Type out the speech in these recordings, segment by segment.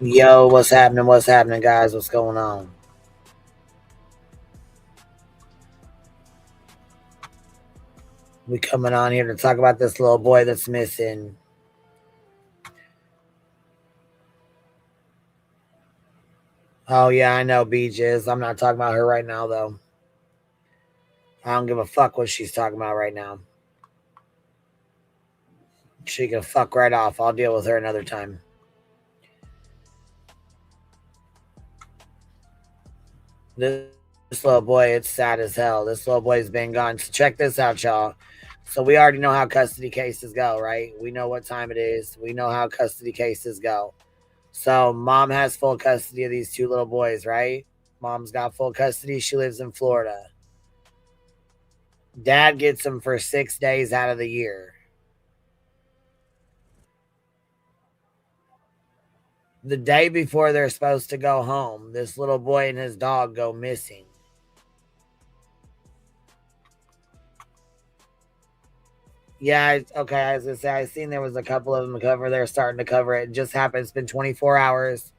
Yo, what's happening? What's happening, guys? What's going on? We coming on here to talk about this little boy that's missing. Oh yeah, I know Beaches. I'm not talking about her right now though. I don't give a fuck what she's talking about right now. She can fuck right off. I'll deal with her another time. This little boy, it's sad as hell. This little boy's been gone. So check this out, y'all. So we already know how custody cases go, right? We know what time it is. We know how custody cases go. So mom has full custody of these two little boys, right? Mom's got full custody. She lives in Florida. Dad gets them for 6 days out of the year. The day before they're supposed to go home, this little boy and his dog go missing. Yeah, okay. I was gonna say I seen there was a couple of them cover. They're starting to cover it. It just happened. It's been 24 hours.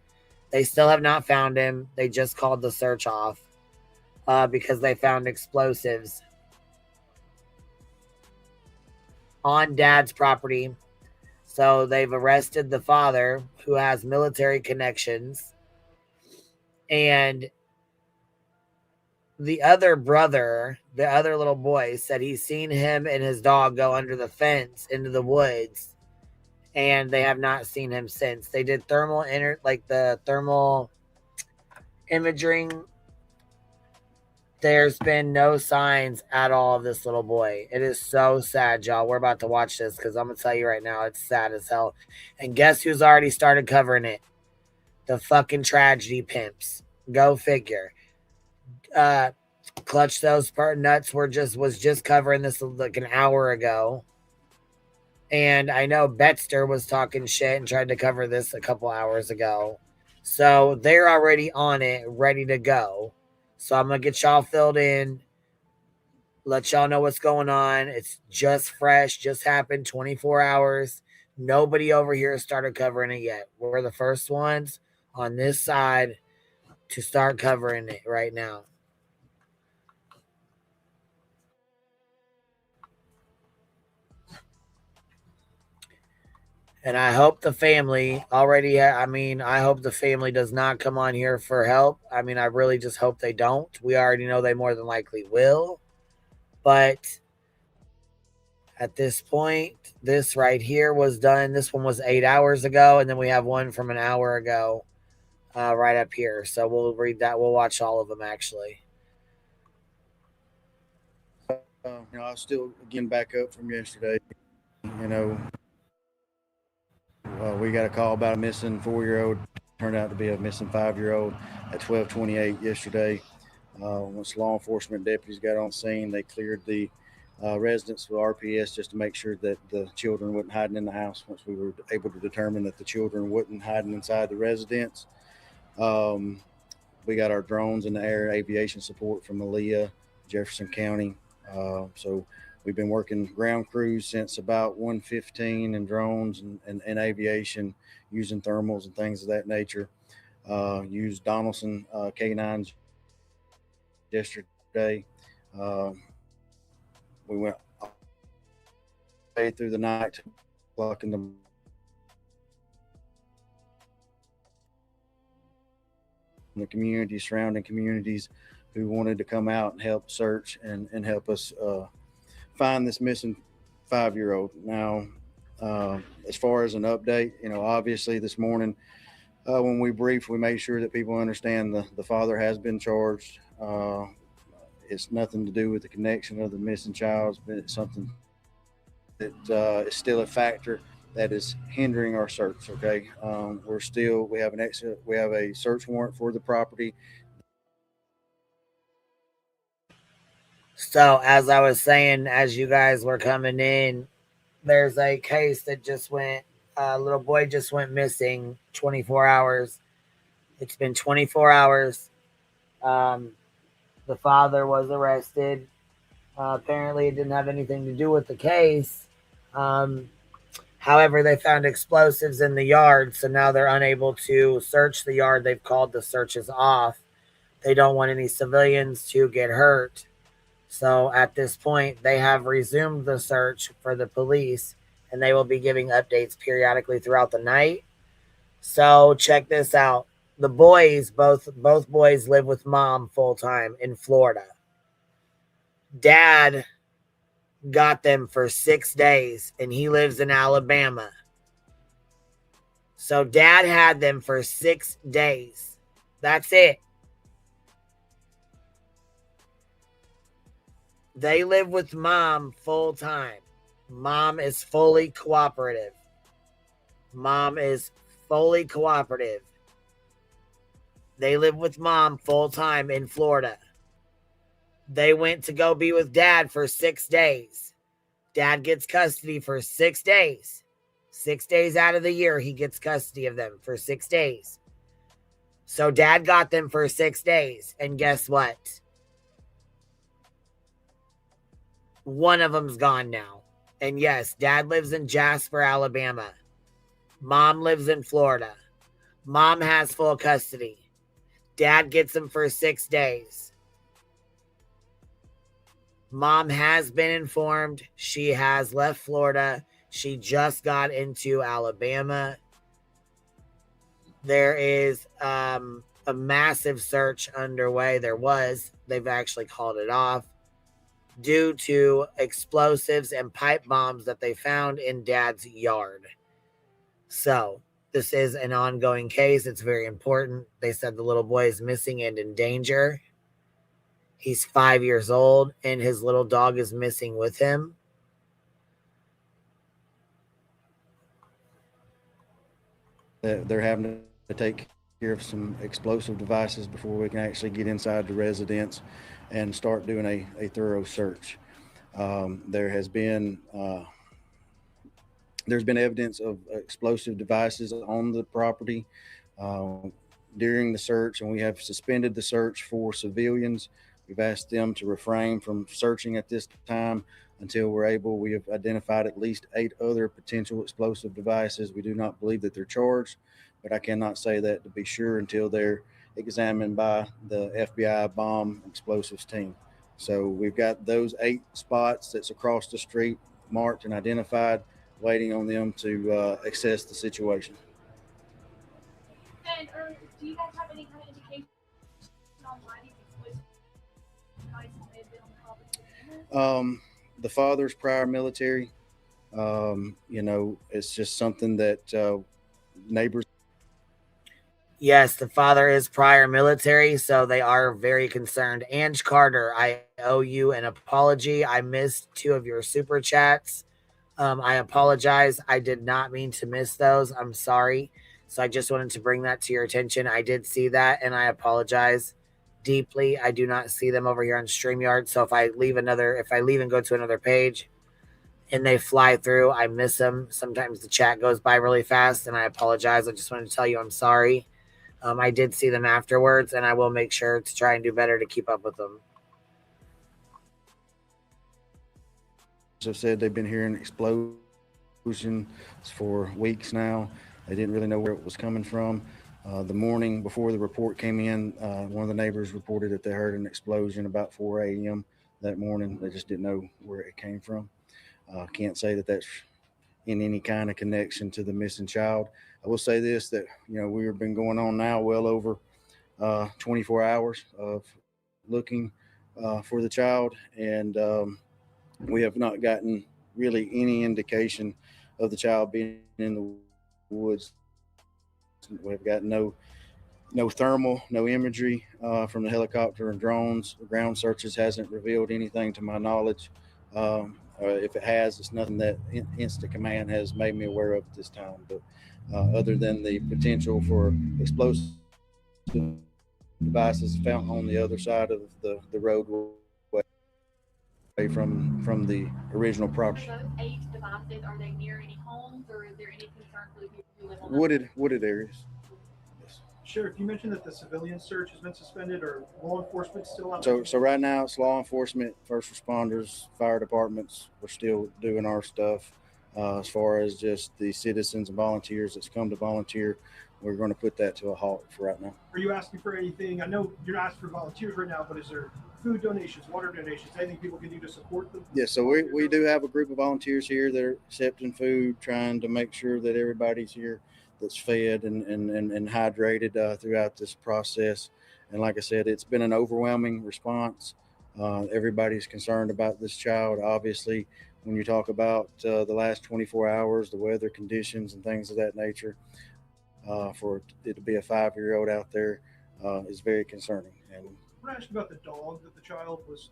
They still have not found him. They just called the search off because they found explosives on Dad's property. So they've arrested the father, who has military connections, and the other brother, the other little boy, said he's seen him and his dog go under the fence into the woods, and they have not seen him since. They did the thermal imaging. There's been no signs at all of this little boy. It is so sad, y'all. We're about to watch this because I'm gonna tell you right now, it's sad as hell. And guess who's already started covering it? The fucking tragedy pimps. Go figure. Uh, Clutch Those Nuts was just covering this like an hour ago. And I know Betster was talking shit and tried to cover this a couple hours ago. So they're already on it, ready to go. So I'm gonna get y'all filled in, let y'all know what's going on. It's just fresh, just happened 24 hours. Nobody over here started covering it yet. We're the first ones on this side to start covering it right now. And I hope the family already, I hope the family does not come on here for help. I really just hope they don't. We already know they more than likely will. But at this point, this right here was done. This one was 8 hours ago. And then we have one from an hour ago right up here. So we'll read that. We'll watch all of them actually. I was still getting back up from yesterday. You know, we got a call about a missing 4-year-old. Turned out to be a missing 5-year-old at 12:28 yesterday. Once law enforcement deputies got on scene, they cleared the residence with RPS just to make sure that the children wasn't hiding in the house. Once we were able to determine that the children wasn't hiding inside the residence, um, we got our drones in the air, aviation support from Aaliyah, Jefferson County. So we've been working ground crews since about 1:15 and drones and aviation using thermals and things of that nature. Used Donaldson K9s yesterday. Uh, we went all the way through the night, o'clock in the community, surrounding communities who wanted to come out and help search and help us find this missing 5-year-old. Now, as far as an update, obviously this morning when we briefed, we made sure that people understand the father has been charged. It's nothing to do with the connection of the missing child, but it's something that is still a factor that is hindering our search. Okay, we have a search warrant for the property. So as I was saying, as you guys were coming in, there's a case that just went. A little boy just went missing. 24 hours. It's been 24 hours. Um, the father was arrested. Apparently, it didn't have anything to do with the case. Um, However, they found explosives in the yard, so now they're unable to search the yard. They've called the searches off. They don't want any civilians to get hurt. So at this point, they have resumed the search for the police, and they will be giving updates periodically throughout the night. So check this out. The boys, both boys live with mom full time in Florida. Dad got them for 6 days, and he lives in Alabama. So dad had them for 6 days. That's it. They live with mom full time. Mom is fully cooperative. Mom is fully cooperative. They live with mom full time in Florida. They went to go be with dad for 6 days. Dad gets custody for 6 days. 6 days out of the year, he gets custody of them for 6 days. So dad got them for 6 days. And guess what? One of them's gone now. And yes, dad lives in Jasper, Alabama. Mom lives in Florida. Mom has full custody. Dad gets them for 6 days. Mom has been informed. She has left Florida. She just got into Alabama. There is a massive search underway. They've actually called it off due to explosives and pipe bombs that they found in dad's yard. So this is an ongoing case. It's very important. They said the little boy is missing and in danger. He's 5 years old, and his little dog is missing with him. They're having to take care of some explosive devices before we can actually get inside the residence and start doing a thorough search. There's been evidence of explosive devices on the property during the search, and we have suspended the search for civilians. We've asked them to refrain from searching at this time until we're able. We have identified at least 8 other potential explosive devices. We do not believe that they're charged, but I cannot say that to be sure until they're examined by the FBI bomb explosives team. So we've got those 8 spots that's across the street marked and identified, waiting on them to assess the situation. And do you guys have any kind of indication on why these explosive devices may have been on the property to begin with? The father's prior military. It's just something that neighbors. Yes, the father is prior military, so they are very concerned. Ange Carter, I owe you an apology. I missed 2 of your super chats. I apologize. I did not mean to miss those. I'm sorry. So I just wanted to bring that to your attention. I did see that, and I apologize deeply. I do not see them over here on StreamYard. So if I leave and go to another page and they fly through, I miss them. Sometimes the chat goes by really fast, and I apologize. I just wanted to tell you I'm sorry. I did see them afterwards, and I will make sure to try and do better to keep up with them. Have said they've been hearing explosions for weeks now. They didn't really know where it was coming from. The morning before the report came in, one of the neighbors reported that they heard an explosion about 4 a.m. that morning. They just didn't know where it came from. Can't say that that's in any kind of connection to the missing child. I will say this, that we've been going on now well over 24 hours of looking for the child, and we have not gotten really any indication of the child being in the woods. We've got no thermal, no imagery from the helicopter and drones. The ground searches hasn't revealed anything to my knowledge. If it has, it's nothing that Instant Command has made me aware of at this time. But other than the potential for explosive devices found on the other side of the roadway from the original property. Those 8 devices, are they near any homes, or is there any concern for the people who live on wooded areas? Yes. Sheriff, you mentioned that the civilian search has been suspended, or law enforcement still out? So right now it's law enforcement, first responders, fire departments. We're still doing our stuff. As far as just the citizens and volunteers that's come to volunteer, we're going to put that to a halt for right now. Are you asking for anything? I know you're not asking for volunteers right now, but is there food donations, water donations, anything people can do to support them? Yeah, so we do have a group of volunteers here that are accepting food, trying to make sure that everybody's here that's fed and hydrated throughout this process. And like I said, it's been an overwhelming response. Everybody's concerned about this child. Obviously, when you talk about the last 24 hours, the weather conditions and things of that nature, for it to be a 5-year-old out there is very concerning. And I want to ask you about the dog that the child was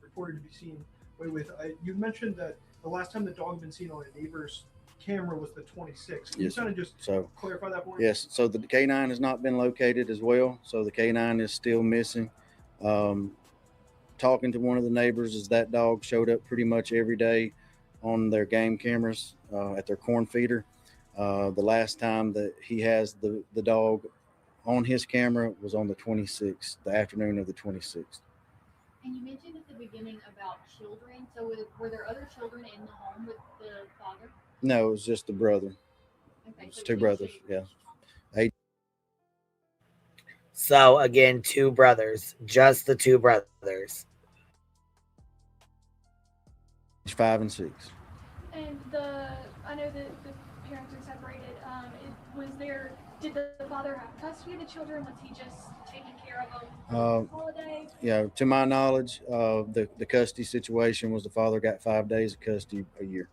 reported to be seen with. You mentioned that the last time the dog had been seen on a neighbor's camera was the 26th. Can yes, you kind of just clarify that for me? Yes, so the canine has not been located as well. So the canine is still missing. Talking to one of the neighbors, is that dog showed up pretty much every day on their game cameras at their corn feeder. The last time that he has the dog on his camera was on the 26th, the afternoon of the 26th. And you mentioned at the beginning about children. So were there other children in the home with the father? No, it was just the brother. Okay, It's so two brothers. Yeah. So again, two brothers, just the two brothers. 5 and 6. And I know that the parents are separated. Did the father have custody of the children? Was he just taking care of them for the holiday? Yeah, to my knowledge, the custody situation was the father got 5 days of custody a year.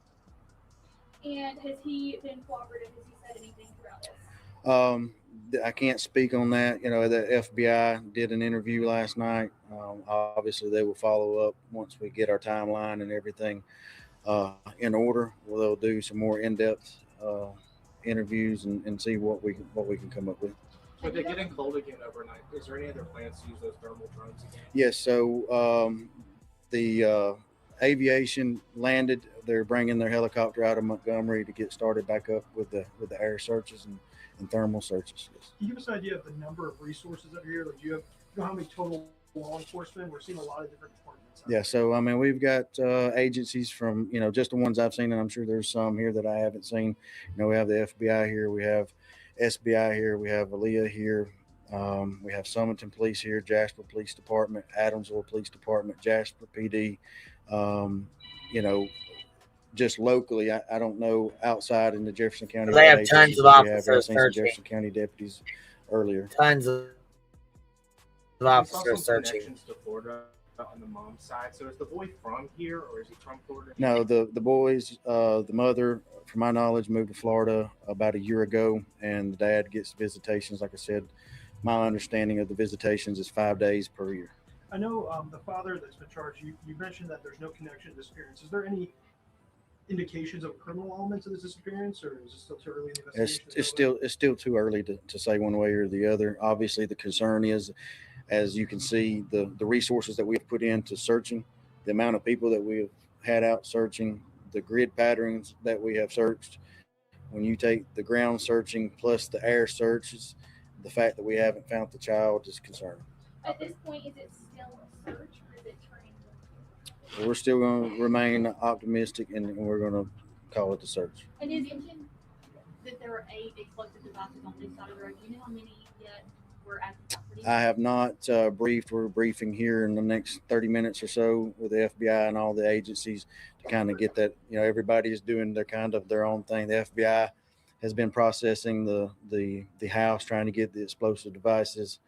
And has he been cooperative? Has he said anything throughout this? I can't speak on that. You know, the FBI did an interview last night. Obviously, they will follow up once we get our timeline and everything in order. Well, they'll do some more in-depth interviews and see what we can come up with. With it getting cold again overnight, is there any other plans to use those thermal drones again? Yes. So the aviation landed. They're bringing their helicopter out of Montgomery to get started back up with the air searches and thermal searches. Yes. Can you give us an idea of the number of resources that are here? Like, do you know how many total law enforcement? We're seeing a lot of different departments. Yeah, so I mean, we've got agencies from, you know, just the ones I've seen, and I'm sure there's some here that I haven't seen. You know, we have the FBI here, we have SBI here, we have ALEA here, we have Summerton Police here, Jasper Police Department, Adamsville Police Department, Jasper PD. You know, just locally, I don't know outside in the Jefferson County. They have tons of officers searching. Jefferson County deputies earlier. Tons of officers searching. Connections to Florida on the mom's side. So is the boy from here or is he from Florida? No, the boys, the mother, from my knowledge, moved to Florida about a year ago, and the dad gets visitations. Like I said, my understanding of the visitations is 5 days per year. I know the father that's been charged, you mentioned that there's no connection to disappearance. Is there any indications of criminal elements of this disappearance, or is it still too early in the investigation? It's still too early to say one way or the other. Obviously, the concern is, as you can see, the resources that we've put into searching, the amount of people that we've had out searching, the grid patterns that we have searched. When you take the ground searching plus the air searches, the fact that we haven't found the child is concerning. At this point, is it still a search or is it turning? We're still going to remain optimistic, and we're going to call it the search. And you mentioned that there were 8 explosive devices on this side of the road. Do you know how many yet were at the property? I have not briefed. We're briefing here in the next 30 minutes or so with the FBI and all the agencies to kind of get that. You know, everybody is doing their own thing. The FBI has been processing the house, trying to get the explosive devices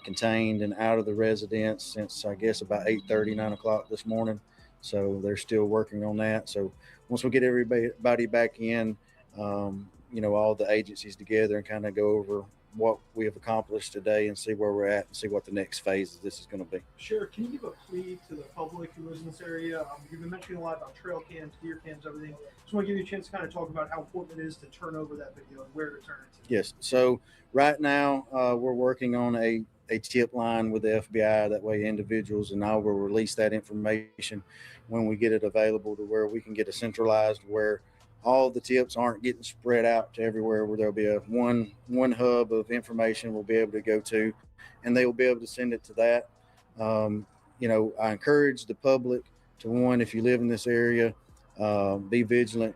contained and out of the residence since, I guess, about 8:30, 9 o'clock this morning. So they're still working on that. So once we get everybody back in, you know, all the agencies together and kind of go over what we have accomplished today and see where we're at and see what the next phase of this is going to be. Sheriff, can you give a plea to the public who lives in this area? You've been mentioning a lot about trail cams, deer cams, everything. Just want to give you a chance to kind of talk about how important it is to turn over that video and where to turn it to. Yes. So right now we're working on a tip line with the FBI. That way individuals, and I will release that information when we get it available to where we can get a centralized where all the tips aren't getting spread out to everywhere, where there'll be a one hub of information we'll be able to go to, and they will be able to send it to that. You know, I encourage the public to, one, if you live in this area, be vigilant,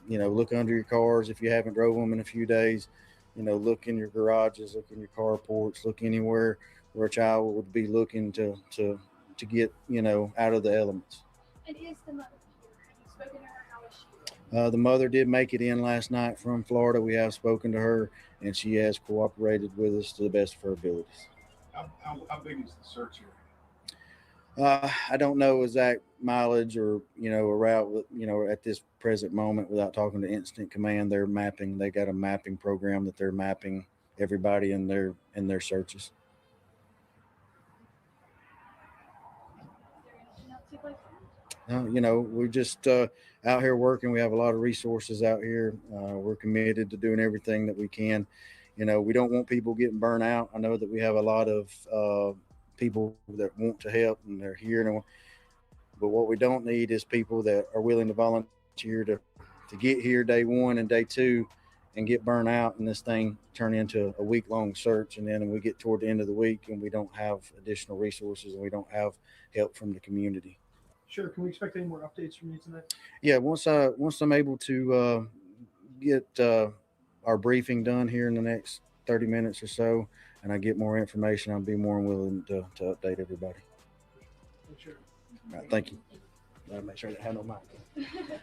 look under your cars if you haven't drove them in a few days. Look in your garages, look in your carports, look anywhere where a child would be looking to get, out of the elements. And is the mother here? Have you spoken to her? How is she? The mother did make it in last night from Florida. We have spoken to her, and she has cooperated with us to the best of her abilities. How big is the search area? I don't know exact mileage or a route, at this present moment without talking to Instant Command. They're mapping. They got a mapping program that they're mapping everybody in their searches. We're just out here working. We have a lot of resources out here. We're committed to doing everything that we can. We don't want people getting burnt out. I know that we have a lot of people that want to help and they're here. But what we don't need is people that are willing to volunteer to get here day one and day two and get burnt out and this thing turn into a week-long search. And then we get toward the end of the week and we don't have additional resources and we don't have help from the community. Sure. Can we expect any more updates from you tonight? Yeah, once I'm able to get our briefing done here in the next 30 minutes or so, and I get more information, I'll be more than willing to update everybody. Sure. All right, thank you. I'll make sure that I have no mic.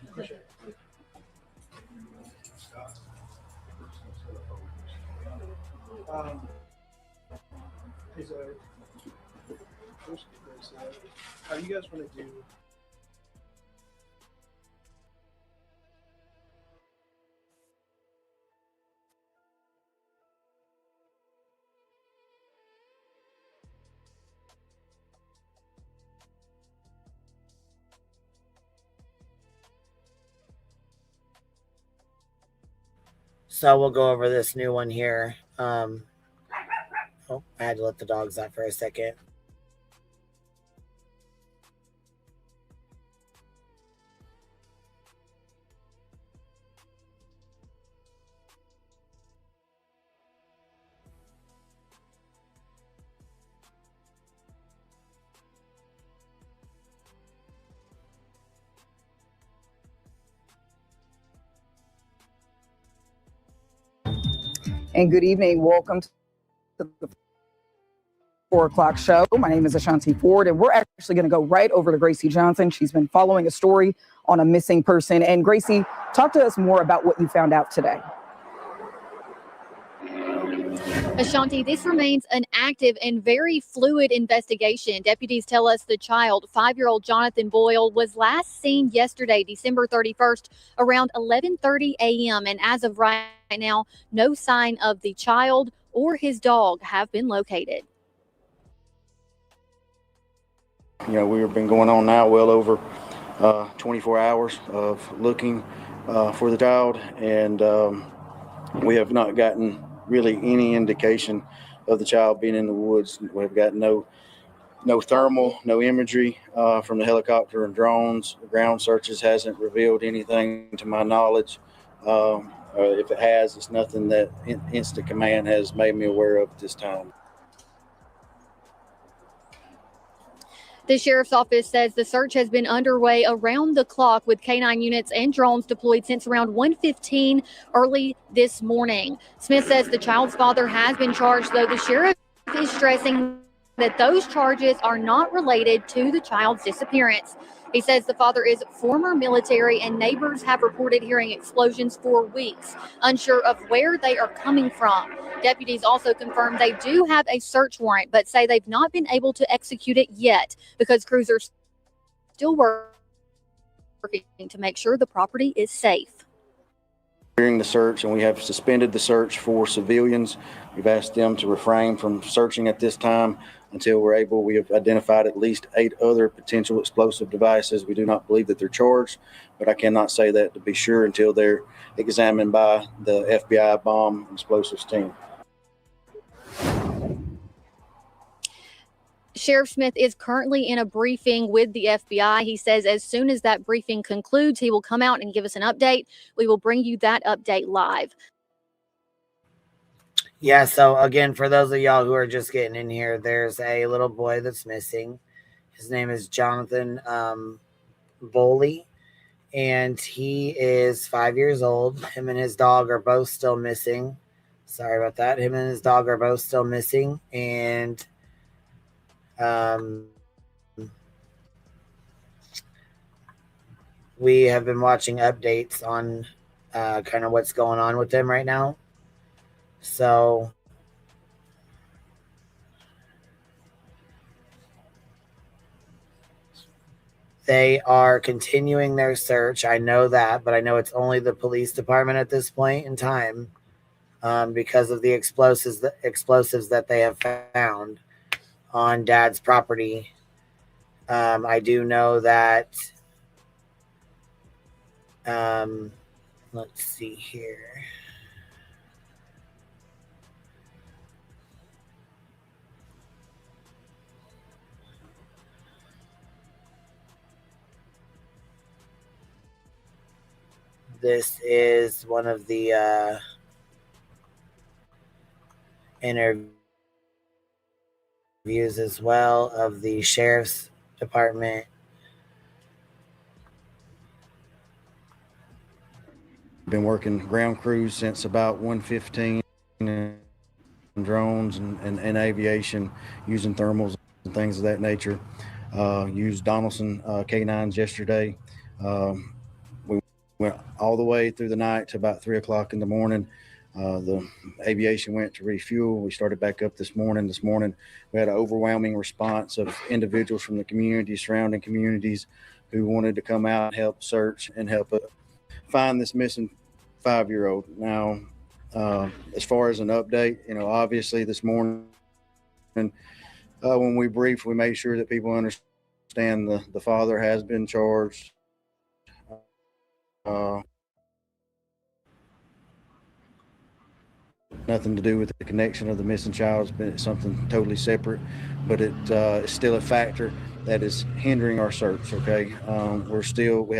Appreciate it. Hey, so how do you guys want to do? So we'll go over this new one here. I had to let the dogs out for a second. And good evening. Welcome to the 4 o'clock show. My name is Ashanti Ford, and we're actually going to go right over to Gracie Johnson. She's been following a story on a missing person. And Gracie, talk to us more about what you found out today. Ashanti, this remains an active and very fluid investigation. Deputies tell us the child, 5-year-old Jonathan Boyle, was last seen yesterday, December 31st, around 11:30 a.m. And as of right now, no sign of the child or his dog have been located. We've been going on now well over 24 hours of looking for the child, and we have not gotten really any indication of the child being in the woods. We've got no thermal, no imagery from the helicopter and drones. Ground searches hasn't revealed anything to my knowledge. If it has, it's nothing that Instant Command has made me aware of at this time. The sheriff's office says the search has been underway around the clock with K9 units and drones deployed since around 1:15 early this morning. Smith says the child's father has been charged, though the sheriff is stressing that those charges are not related to the child's disappearance. He says the father is former military and neighbors have reported hearing explosions for weeks, unsure of where they are coming from. Deputies also confirmed they do have a search warrant, but say they've not been able to execute it yet because crews are still working to make sure the property is safe. During the search, and we have suspended the search for civilians. We've asked them to refrain from searching at this time until we're able. We have identified at least 8 other potential explosive devices. We do not believe that they're charged, but I cannot say that to be sure until they're examined by the FBI bomb explosives team. Sheriff Smith is currently in a briefing with the FBI. He says as soon as that briefing concludes, he will come out and give us an update. We will bring you that update live. Yeah, so again, for those of y'all who are just getting in here, there's a little boy that's missing. His name is Jonathan Boley, and he is 5 years old. Him and his dog are both still missing. Sorry about that. Him and his dog are both still missing, and we have been watching updates on kind of what's going on with them right now. So they are continuing their search. I know that, but I know it's only the police department at this point in time because of the explosives that they have found on Dad's property. I do know that. Let's see here. This is one of the interviews as well of the sheriff's department. Been working ground crews since about 1:15, and drones and aviation using thermals and things of that nature. Used Donaldson K9s yesterday. We went all the way through the night to about 3 o'clock in the morning. The aviation went to refuel. We started back up this morning. This morning, we had an overwhelming response of individuals from the community, surrounding communities, who wanted to come out and help search and help find this missing 5-year-old. Now, as far as an update, obviously this morning, when we briefed, we made sure that people understand the father has been charged. Nothing to do with the connection of the missing child. It's been something totally separate, but it's still a factor that is hindering our search. Okay, we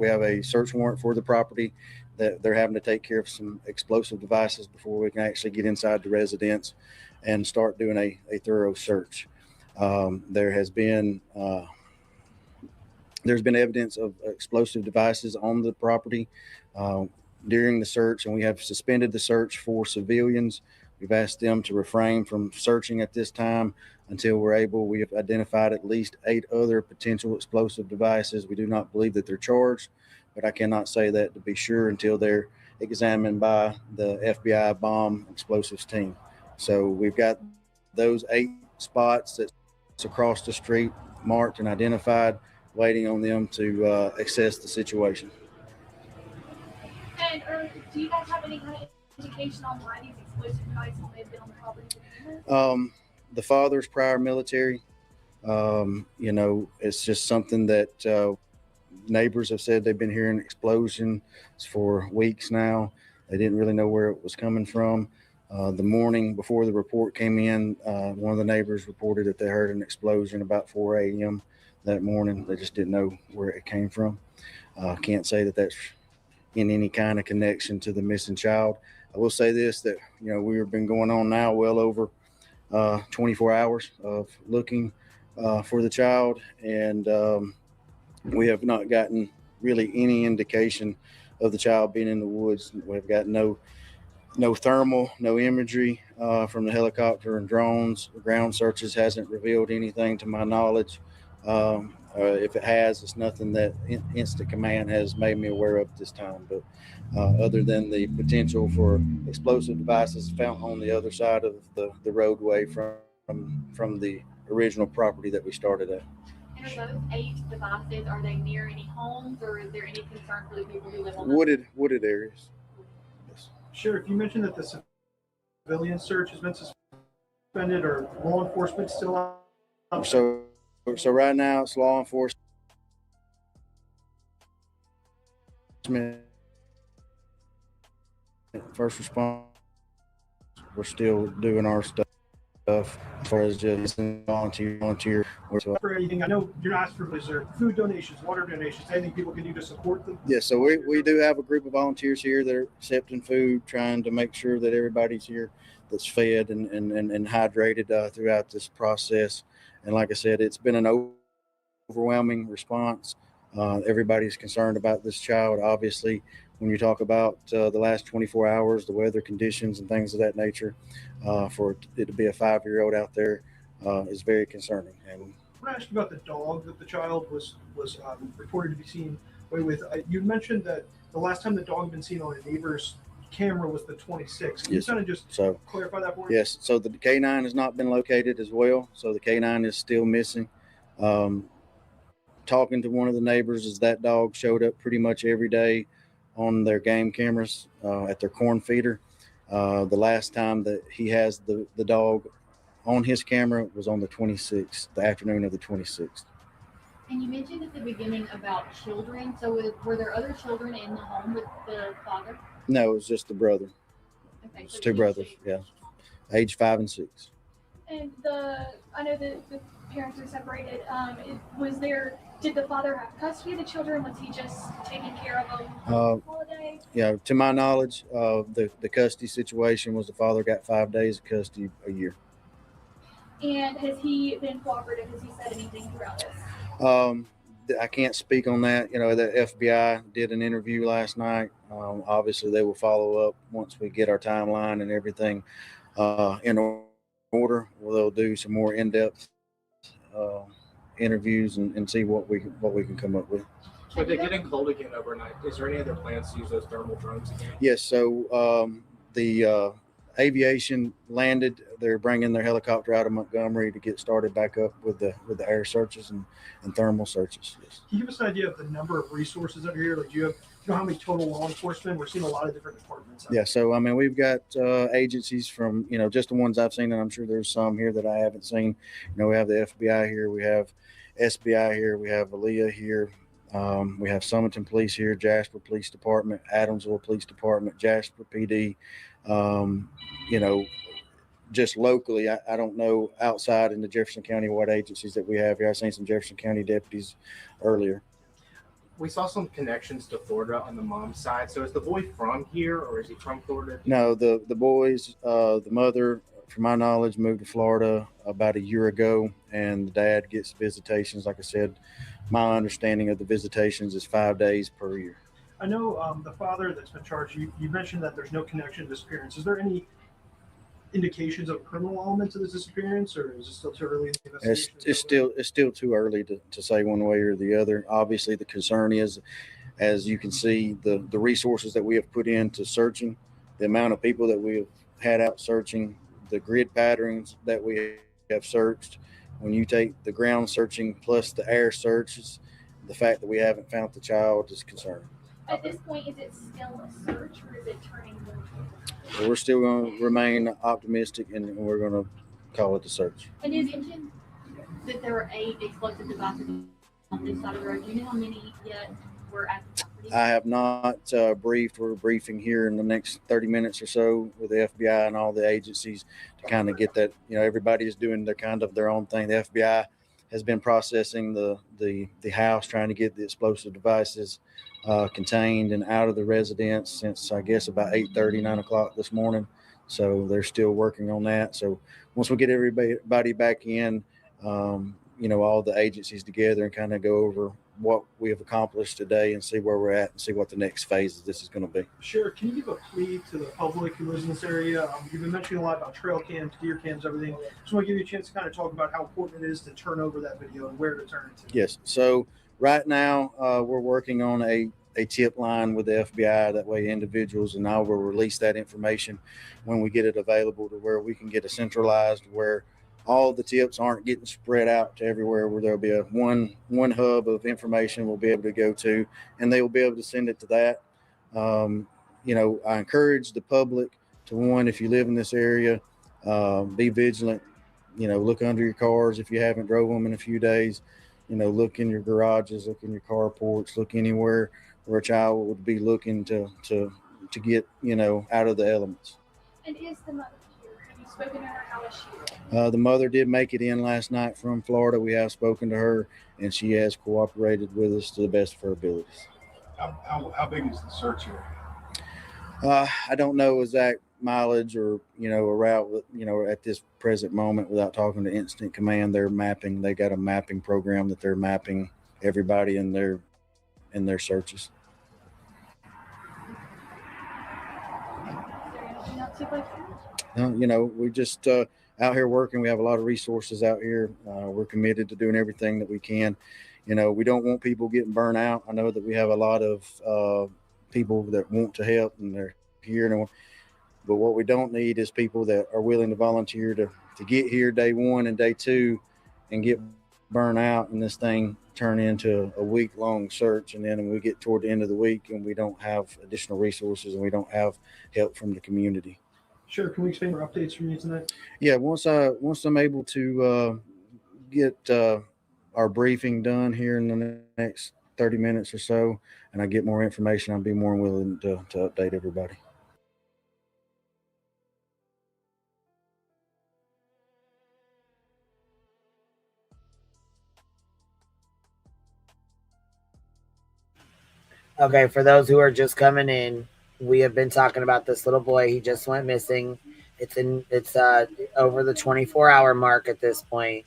have a search warrant for the property that they're having to take care of some explosive devices before we can actually get inside the residence and start doing a thorough search. There's been evidence of explosive devices on the property during the search, and we have suspended the search for civilians. We've asked them to refrain from searching at this time until we're able. We have identified at least 8 other potential explosive devices. We do not believe that they're charged, but I cannot say that to be sure until they're examined by the FBI bomb explosives team. So we've got those 8 spots that's across the street marked and identified, waiting on them to assess the situation. And do you guys have any kind of indication on why these explosive devices may have been on the property? The father's prior military. It's just something that neighbors have said they've been hearing explosions for weeks now. They didn't really know where it was coming from. The morning before the report came in, one of the neighbors reported that they heard an explosion about 4 a.m. that morning. They just didn't know where it came from. Can't say that that's in any kind of connection to the missing child. I will say this, that we've been going on now well over 24 hours of looking for the child, and we have not gotten really any indication of the child being in the woods. We've got no thermal, no imagery from the helicopter and drones. The ground searches hasn't revealed anything to my knowledge. If it has, it's nothing that Instant Command has made me aware of this time. But other than the potential for explosive devices found on the other side of the roadway from the original property that we started at. And are those 8 devices, are they near any homes, or is there any concern for the people who live on wooded areas? Yes. Sheriff, you mentioned that the civilian search has been suspended, or law enforcement still out? So right now it's law enforcement, first response. We're still doing our stuff as far as just volunteer. For anything, I know you're not asking for, is there food donations, water donations, anything people can do to support them? Yeah, so we do have a group of volunteers here that are accepting food, trying to make sure that everybody's here that's fed and hydrated throughout this process. And like I said, it's been an overwhelming response. Everybody's concerned about this child. Obviously, when you talk about the last 24 hours, the weather conditions and things of that nature, for it to be a 5-year-old out there is very concerning. And I want to ask you about the dog that the child was reported to be seen away with. You mentioned that the last time the dog had been seen on a neighbor's camera was the 26th. Can you kind of just clarify that for me? Yes. So the canine has not been located as well. So the canine is still missing. Talking to one of the neighbors, is that dog showed up pretty much every day on their game cameras at their corn feeder. The last time that he has the dog on his camera was on the 26th, the afternoon of the 26th. And you mentioned at the beginning about children. So were there other children in the home with the father? No, it was just the brother. Okay, It's two brothers, yeah, age 5 and 6. And I know the parents are separated. Did the father have custody of the children? Was he just taking care of them on the holiday? Yeah, to my knowledge, the custody situation was the father got 5 days of custody a year. And has he been cooperative? Has he said anything throughout this? I can't speak on that. The FBI did an interview last night. Obviously, they will follow up once we get our timeline and everything in order. Well, they'll do some more in-depth interviews and see what we can come up with. If they get in cold again overnight, is there any other plans to use those thermal drones again? Yes. So the aviation landed. They're bringing their helicopter out of Montgomery to get started back up with the air searches and thermal searches. Yes. Can you give us an idea of the number of resources that are here? Like, do you know how many total law enforcement? We're seeing a lot of different departments. Yeah. So, I mean, we've got agencies from, just the ones I've seen, and I'm sure there's some here that I haven't seen. We have the FBI here. We have SBI here. We have Aaliyah here. We have Summerton Police here, Jasper Police Department, Adamsville Police Department, Jasper PD. Just locally, I don't know outside in the Jefferson County what agencies that we have here. I've seen some Jefferson County deputies earlier. We saw some connections to Florida on the mom's side. So is the boy from here or is he from Florida? No, the boys, the mother, from my knowledge, moved to Florida about a year ago, and the dad gets visitations. Like I said, my understanding of the visitations is 5 days per year. I know the father that's been charged, you mentioned that there's no connection to disappearance. Is there any indications of a criminal element to this disappearance, or is it still too early in the investigation? It's still too early to say one way or the other. Obviously, the concern is, as you can see, the resources that we have put into searching, the amount of people that we have had out searching, the grid patterns that we have searched. When you take the ground searching plus the air searches, the fact that we haven't found the child is concerning. At this point, is it still a search or is it turning more to So we're still going to remain optimistic, and we're going to call it the search. And you mentioned that there were 8 explosive devices on this side of the road. Do you know how many yet were at the property? I have not briefed. We're briefing here in the next 30 minutes or so with the FBI and all the agencies to kind of get that. Everybody is doing their own thing. The FBI has been processing the house, trying to get the explosive devices contained and out of the residence since, I guess, about 8:30, 9 o'clock this morning. So they're still working on that. So once we get everybody back in, all the agencies together and kind of go over what we have accomplished today and see where we're at and see what the next phase of this is going to be. Sure. Can you give a plea to the public who lives in this area? You've been mentioning a lot about trail cams, deer cams, everything. Just want to give you a chance to kind of talk about how important it is to turn over that video and where to turn it to. Yes. So right now we're working on a tip line with the FBI. That way individuals, and I will release that information when we get it available to where we can get a centralized, where all the tips aren't getting spread out to everywhere, where there'll be a one hub of information we'll be able to go to, and they will be able to send it to that. I encourage the public to, one, if you live in this area, be vigilant. Look under your cars if you haven't drove them in a few days. Look in your garages, look in your carports, look anywhere where a child would be looking to get out of the elements. And is the mother here? Have you spoken to her? How is she? The mother did make it in last night from Florida. We have spoken to her, and she has cooperated with us to the best of her abilities. How big is the search area? I don't know exact mileage or a route, at this present moment without talking to Instant Command. They're mapping. They got a mapping program that they're mapping everybody in their in their searches. You know, we just out here working. We have a lot of resources out here. We're committed to doing everything that we can. You know, we don't want people getting burnt out. I know that we have a lot of people that want to help and they're here. But what we don't need is people that are willing to volunteer to get here day one and day two and get burnt out and this thing turn into a week-long search. And then we get toward the end of the week and we don't have additional resources and we don't have help from the community. Sure. Can we expect more updates from you tonight? Yeah. Once I'm able to get our briefing done here in the next 30 minutes or so, and I get more information, I'll be more willing to update everybody. Okay, for those who are just coming in, we have been talking about this little boy. He just went missing. It's over the 24-hour mark at this point.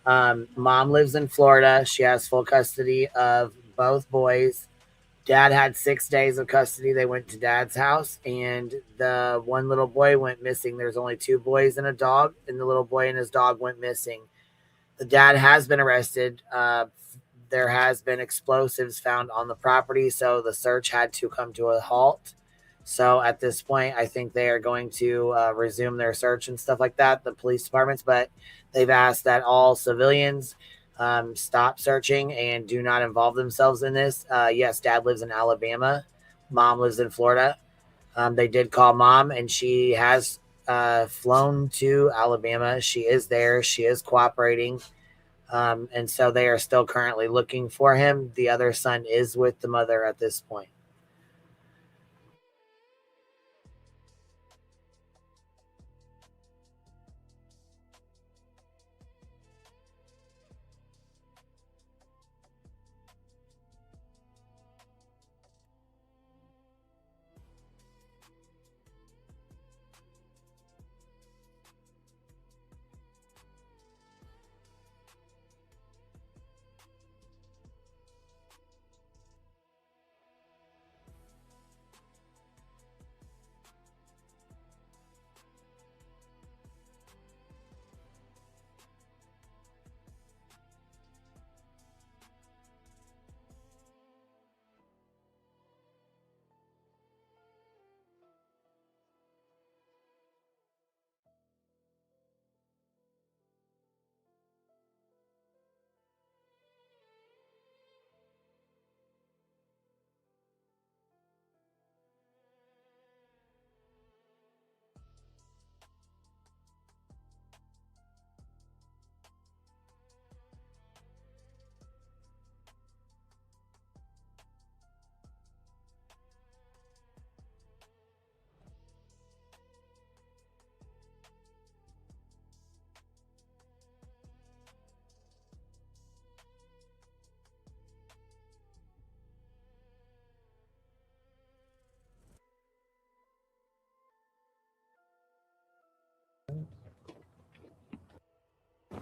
Mom lives in Florida. She has full custody of both boys. Dad had 6 days of custody. They went to Dad's house, and the one little boy went missing. There's only 2 boys and a dog, and the little boy and his dog went missing. The dad has been arrested. There has been explosives found on the property, so the search had to come to a halt. So at this point, I think they are going to resume their search and stuff like that, the police departments, but they've asked that all civilians stop searching and do not involve themselves in this. Yes, Dad lives in Alabama. Mom lives in Florida. They did call Mom, and she has flown to Alabama. She is there. She is cooperating. And so they are still currently looking for him. The other son is with the mother at this point.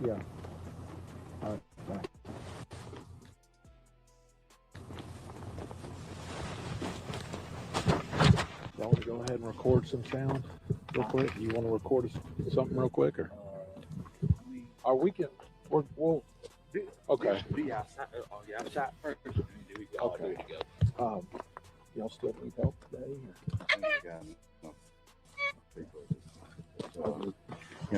Yeah. All right. Bye. Y'all want to go ahead and record some sound real quick? You want to record something real quick, or we can? We'll. Okay. Be outside. Oh, yeah, outside first. Okay. Y'all still need help today? So,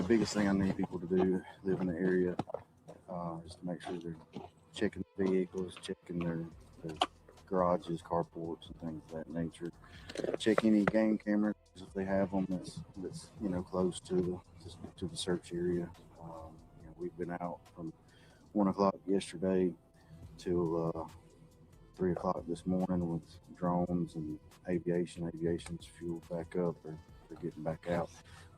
biggest thing I need people to do live in the area is to make sure they're checking vehicles, checking their garages, carports, and things of that nature. Check any game cameras if they have them that's close to the search area. We've been out from 1 o'clock yesterday till 3 o'clock this morning with drones and aviation's fueled back up or they're getting back out.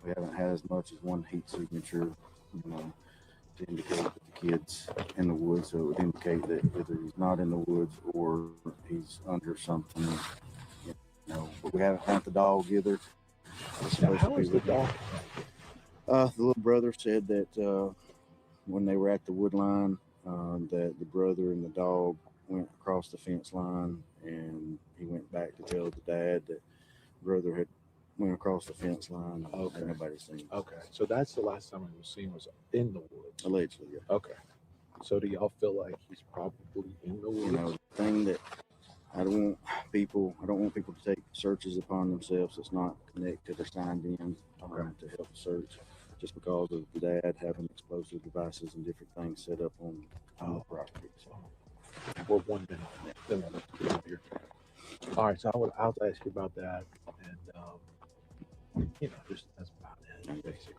We haven't had as much as one heat signature, to indicate that the kid's in the woods. So it would indicate that either he's not in the woods or he's under something, but we haven't found the dog either. Now, how is the dog? The little brother said that when they were at the wood line, that the brother and the dog went across the fence line, and he went back to tell the dad that brother had went across the fence line. Okay. And nobody seen him. Okay, so that's the last time he was seen was in the woods. Allegedly, yeah. Okay. So do y'all feel like he's probably in the woods? You know, the thing that I don't want people to take searches upon themselves that's not connected or signed in to help search, just because of the dad having explosive devices and different things set up on the property. So. Well, 1 minute. Then I'll get out here. All right, so I'll ask you about that, and you know, just that's about it, basically.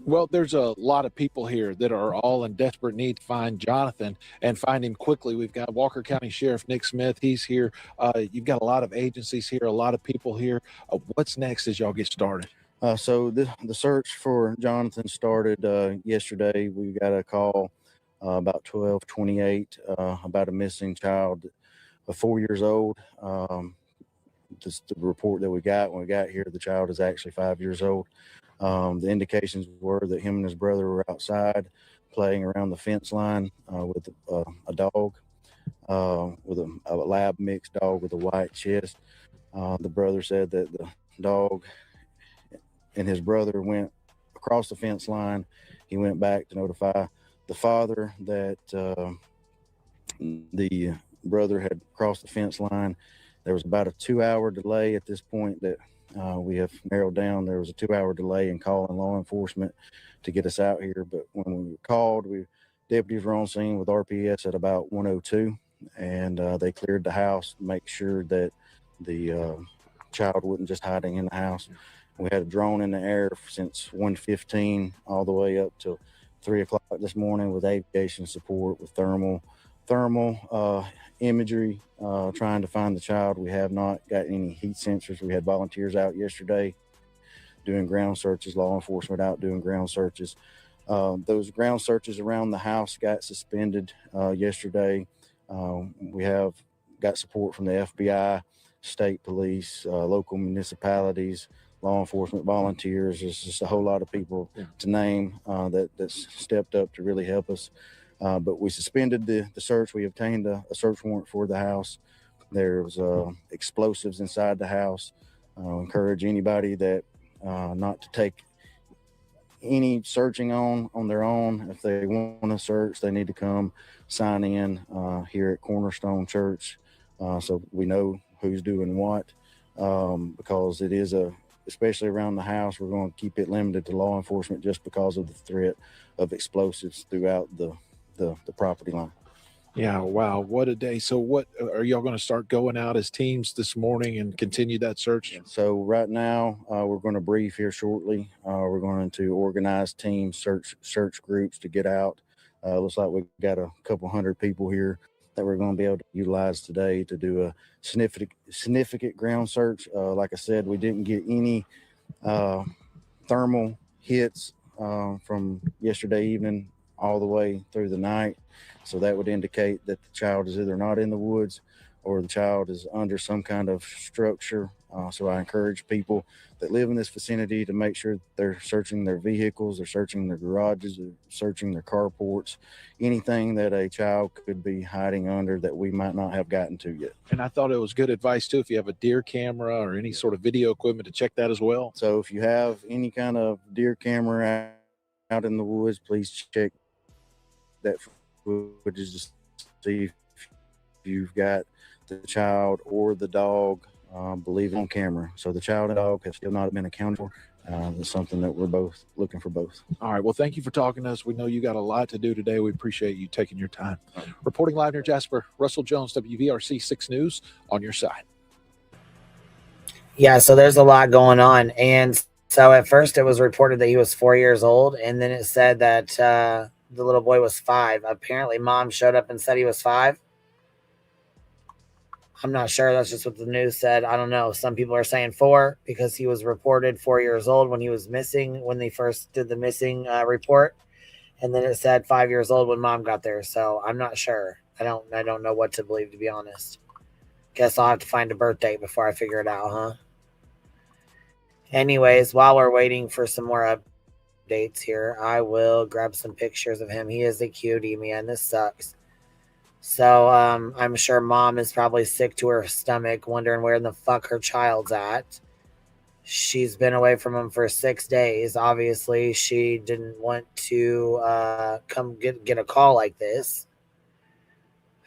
Well, there's a lot of people here that are all in desperate need to find Jonathan and find him quickly. We've got Walker County Sheriff Nick Smith. He's here. You've got a lot of agencies here, a lot of people here. What's next as y'all get started? So the search for Jonathan started yesterday. We got a call about 12:28 about a missing child of 4 years old. The report that we got when we got here, the child is actually 5 years old. The indications were that him and his brother were outside playing around the fence line with a dog, with a lab mixed dog with a white chest. The brother said that the dog and his brother went across the fence line. He went back to notify the father that the brother had crossed the fence line. There was about a 2-hour delay at this point that we have narrowed down. There was a 2-hour delay in calling law enforcement to get us out here. But when we were called, deputies were on scene with RPS at about 1:02, and they cleared the house to make sure that the child wasn't just hiding in the house. We had a drone in the air since 1:15 all the way up till 3 o'clock this morning with aviation support, with thermal imagery, trying to find the child. We have not got any heat sensors. We had volunteers out yesterday doing ground searches, law enforcement out doing ground searches. Those ground searches around the house got suspended yesterday. We have got support from the FBI, state police, local municipalities, law enforcement volunteers. There's just a whole lot of people to name that's stepped up to really help us. But we suspended the search. We obtained a search warrant for the house. There was explosives inside the house. Encourage anybody that not to take any searching on their own. If they want to search, they need to come sign in here at Cornerstone Church, so we know who's doing what, because it is especially around the house, we're going to keep it limited to law enforcement just because of the threat of explosives throughout the property line. Yeah, wow, what a day. So what are y'all going to start going out as teams this morning and continue that search? So right now we're going to brief here shortly. We're going to organize teams, search groups to get out. Looks like we've got a couple hundred people here that we're going to be able to utilize today to do a significant ground search. Like I said, we didn't get any thermal hits from yesterday evening all the way through the night. So that would indicate that the child is either not in the woods or the child is under some kind of structure. So I encourage people that live in this vicinity to make sure they're searching their vehicles, they're searching their garages, they're searching their carports, anything that a child could be hiding under that we might not have gotten to yet. And I thought it was good advice too, if you have a deer camera or any sort of video equipment, to check that as well. So if you have any kind of deer camera out in the woods, please check that footage to see if you've got the child or the dog believe on camera. So the child and dog have still not been accounted for. It's something that we're both looking for both. All right. Well, thank you for talking to us. We know you got a lot to do today. We appreciate you taking your time. Reporting live near Jasper, Russell Jones, WVRC 6 News, on your side. Yeah, so there's a lot going on. And so at first it was reported that he was 4 years old, and then it said that the little boy was 5. Apparently mom showed up and said he was 5. I'm not sure. That's just what the news said. I don't know. Some people are saying 4 because he was reported 4 years old when he was missing, when they first did the missing report. And then it said 5 years old when mom got there. So I'm not sure. I don't know what to believe, to be honest. Guess I'll have to find a birth date before I figure it out, huh? Anyways, while we're waiting for some more updates here, I will grab some pictures of him. He is a cutie, man. This sucks. So I'm sure mom is probably sick to her stomach, wondering where in the fuck her child's at. She's been away from him for 6 days. Obviously, she didn't want to come get a call like this.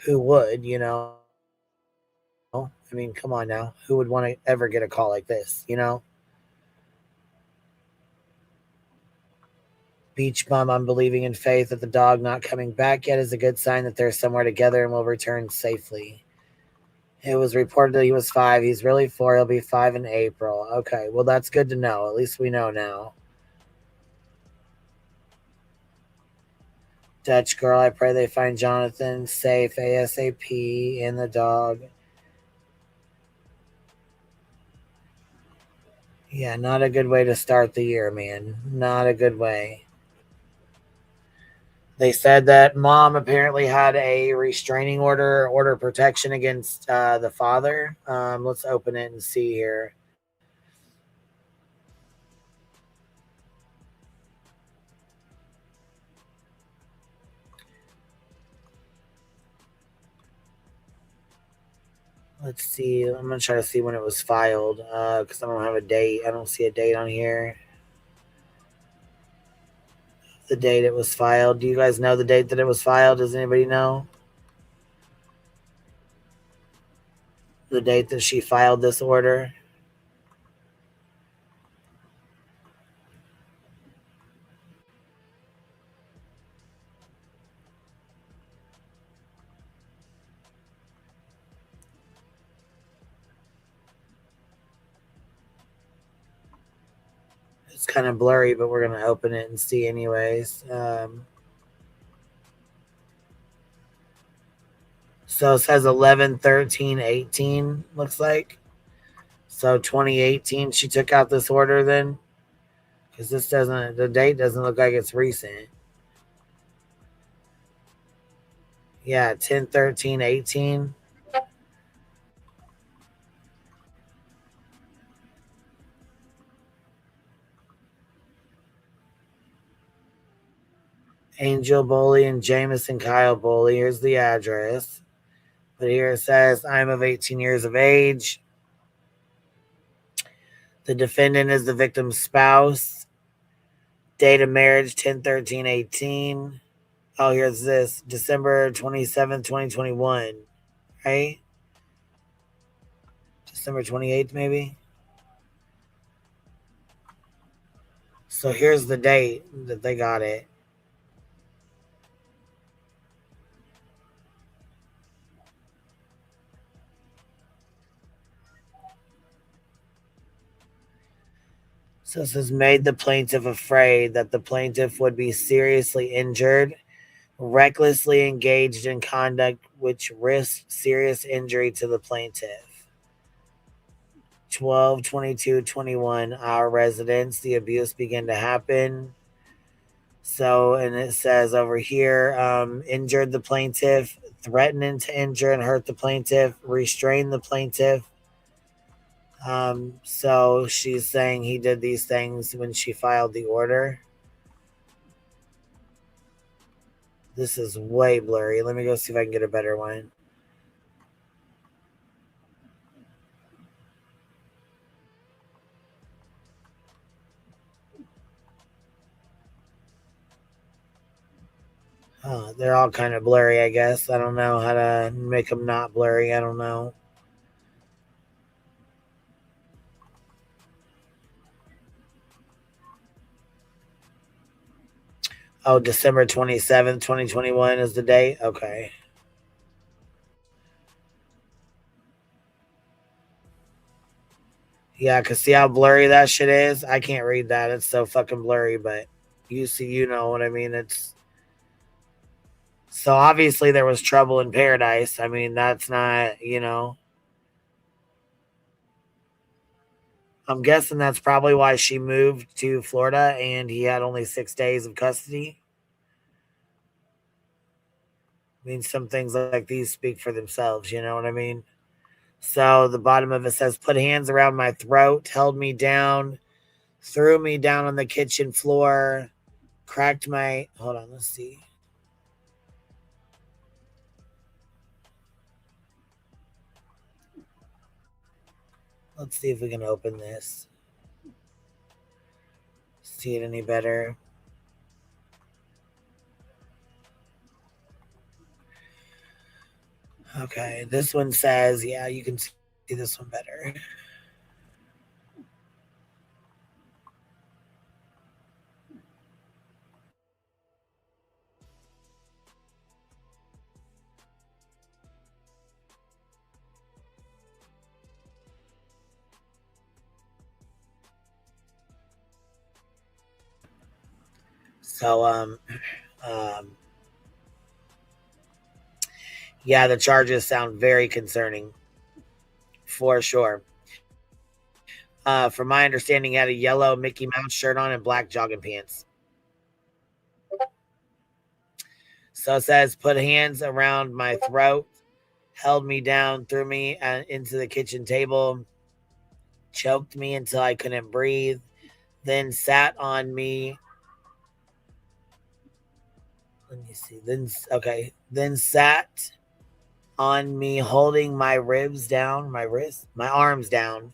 Who would, you know? I mean, come on now. Who would want to ever get a call like this, you know? Beach bum, I'm believing in faith that the dog not coming back yet is a good sign that they're somewhere together and will return safely. It was reported that he was 5. He's really 4. He'll be 5 in April. Okay, well, that's good to know. At least we know now. Dutch girl, I pray they find Jonathan safe ASAP and the dog. Yeah, not a good way to start the year, man. Not a good way. They said that mom apparently had a restraining order protection against the father. Let's open it and see here. Let's see. I'm going to try to see when it was filed because I don't have a date. I don't see a date on here. The date it was filed. Do you guys know the date that it was filed? Does anybody know? The date that she filed this order? It's kind of blurry, but we're going to open it and see anyways. So it says 11/13/18, looks like. So 2018, she took out this order then? Because this doesn't, the date doesn't look like it's recent. Yeah, 10/13/18. Angel Boley and Jamison Kyle Boley. Here's the address. But here it says, I'm of 18 years of age. The defendant is the victim's spouse. Date of marriage, 10/13/18. Oh, here's this. December 27th, 2021. Right? December 28th, maybe? So here's the date that they got it. So it says, made the plaintiff afraid that the plaintiff would be seriously injured, recklessly engaged in conduct which risked serious injury to the plaintiff. 12/22/21, our residence, the abuse began to happen. So, and it says over here, injured the plaintiff threatening to injure and hurt the plaintiff, restrain the plaintiff. So she's saying he did these things when she filed the order. This is way blurry. Let me go see if I can get a better one. They're all kind of blurry, I guess. I don't know how to make them not blurry. I don't know. Oh, December 27th, 2021 is the date? Okay. Yeah, because see how blurry that shit is? I can't read that. It's so fucking blurry, but you see, you know what I mean? It's... So obviously there was trouble in paradise. I mean, that's not, you know... I'm guessing that's probably why she moved to Florida and he had only 6 days of custody. I mean, some things like these speak for themselves, you know what I mean? So the bottom of it says, put hands around my throat, held me down, threw me down on the kitchen floor, cracked my... Hold on, let's see. Let's see if we can open this. See it any better. Okay, this one says, yeah, you can see this one better. So, yeah, the charges sound very concerning, for sure. From my understanding, he had a yellow Mickey Mouse shirt on and black jogging pants. So it says, put hands around my throat, held me down, threw me into the kitchen table, choked me until I couldn't breathe, then sat on me. Let me see. Then sat on me, holding my ribs down, my wrist, my arms down.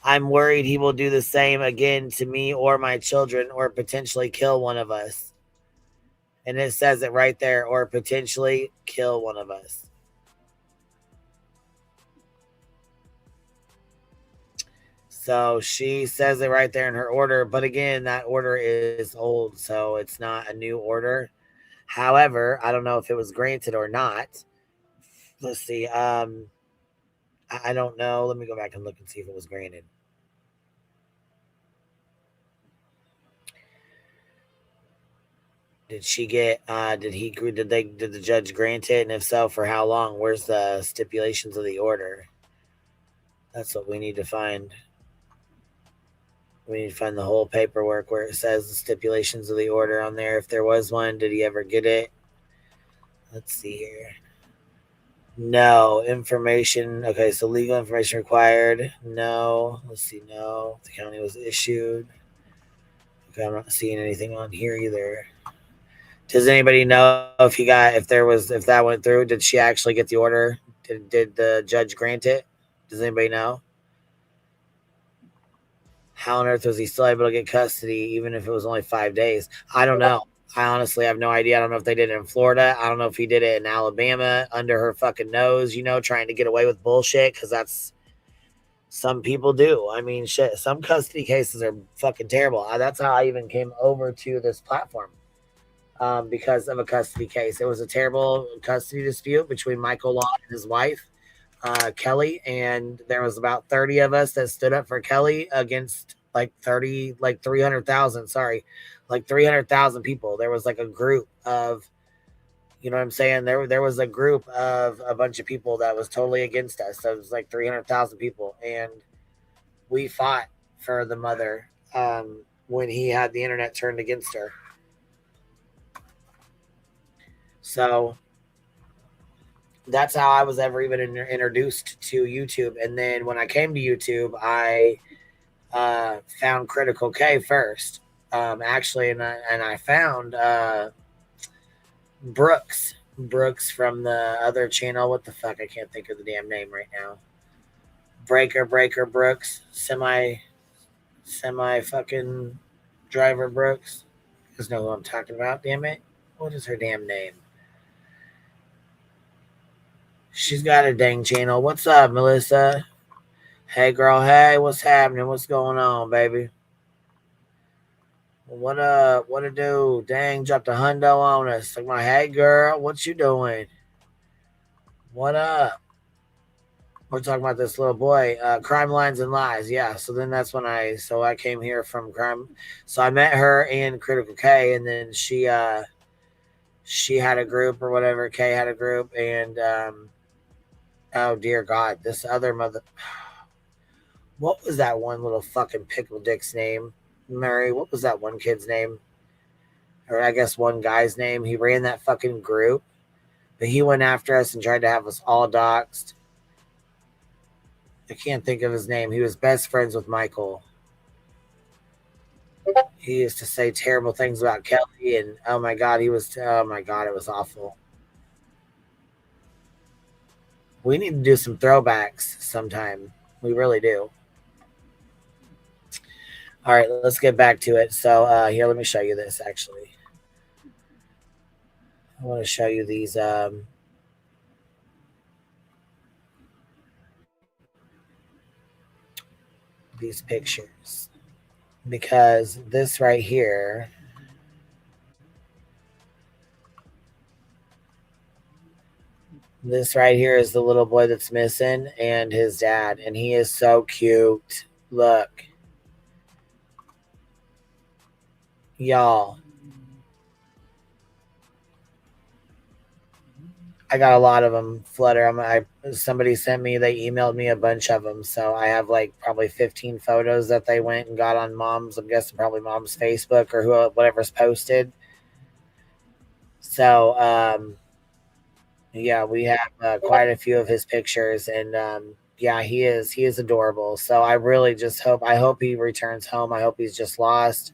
I'm worried he will do the same again to me or my children, or potentially kill one of us. And it says it right there, or potentially kill one of us. So she says it right there in her order. But again, that order is old, so it's not a new order. However, I don't know if it was granted or not. Let's see. I don't know. Let me go back and look and see if it was granted. Did she get, did the judge grant it? And if so, for how long? Where's the stipulations of the order? That's what we need to find. We need to find the whole paperwork where it says the stipulations of the order on there. If there was one, did he ever get it? Let's see here. No. Information. Okay, so legal information required. No. Let's see. No. The county was issued. Okay, I'm not seeing anything on here either. Does anybody know if that went through? Did she actually get the order? Did the judge grant it? Does anybody know? How on earth was he still able to get custody even if it was only 5 days? I don't know. I honestly have no idea. I don't know if they did it in Florida. I don't know if he did it in Alabama under her fucking nose, you know, trying to get away with bullshit, because that's... Some people do. I mean, shit. Some custody cases are fucking terrible. That's how I even came over to this platform. Because of a custody case. It was a terrible custody dispute between Michael Law and his wife, Kelly, and there was about 30 of us that stood up for Kelly against like 300,000 people. There was like a group of, you know what I'm saying? There was a group of a bunch of people that was totally against us. So it was like 300,000 people, and we fought for the mother when he had the internet turned against her. So that's how I was ever even introduced to YouTube. And then when I came to YouTube, I found Critical K first, actually, and I found Brooks from the other channel. What the fuck? I can't think of the damn name right now. Breaker Brooks, semi fucking driver Brooks. You guys know who I'm talking about, damn it. What is her damn name? She's got a dang channel. What's up, Melissa? Hey, girl. Hey, what's happening? What's going on, baby? What up? What to do? Dang, dropped a hundo on us. Like, my hey, girl. What you doing? What up? We're talking about this little boy, Crime Lines and Lies. Yeah. So then that's when I came here from Crime. So I met her in Critical K, and then she had a group or whatever. K had a group, and oh dear God, this other mother. What was that one little fucking pickle dick's name? Murray. What was that one kid's name? Or I guess one guy's name. He ran that fucking group, but he went after us and tried to have us all doxxed. I can't think of his name. He was best friends with Michael. He used to say terrible things about Kelly, and oh my God, it was awful. We need to do some throwbacks sometime. We really do. All right, let's get back to it. So here, let me show you this, actually. I want to show you these pictures, because this right here is the little boy that's missing and his dad, and he is so cute. Look, y'all, I got a lot of them, Flutter. Somebody sent me, they emailed me a bunch of them. So I have like probably 15 photos that they went and got on Mom's, I'm guessing probably Mom's Facebook or whatever's posted. So, yeah, we have quite a few of his pictures, and yeah, he is adorable. So I really just hope he returns home. I hope he's just lost.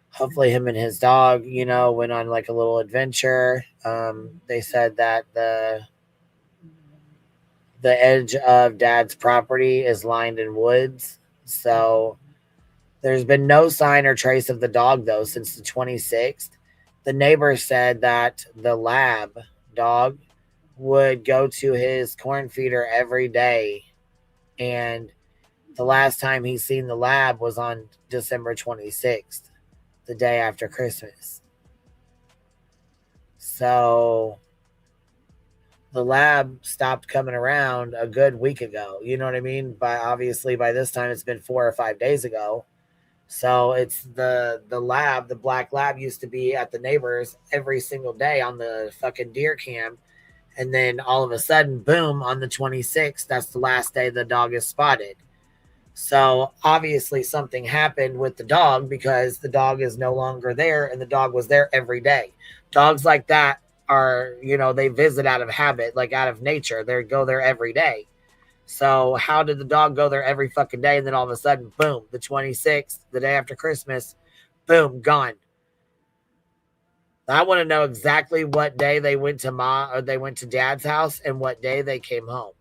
Hopefully him and his dog, went on like a little adventure. They said that the edge of Dad's property is lined in woods. So there's been no sign or trace of the dog, though, since the 26th. The neighbor said that the lab dog would go to his corn feeder every day. And the last time he seen the lab was on December 26th. The day after Christmas. So the lab stopped coming around a good week ago. You know what I mean? Obviously by this time it's been 4 or 5 days ago. So it's the lab, the black lab used to be at the neighbors every single day on the fucking deer cam. And then all of a sudden, boom, on the 26th, that's the last day the dog is spotted. So obviously something happened with the dog, because the dog is no longer there, and the dog was there every day. Dogs like that are, they visit out of habit, like out of nature. They go there every day. So how did the dog go there every fucking day, and then all of a sudden, boom, the 26th, the day after Christmas, boom, gone? I want to know exactly what day they went to Dad's house and what day they came home.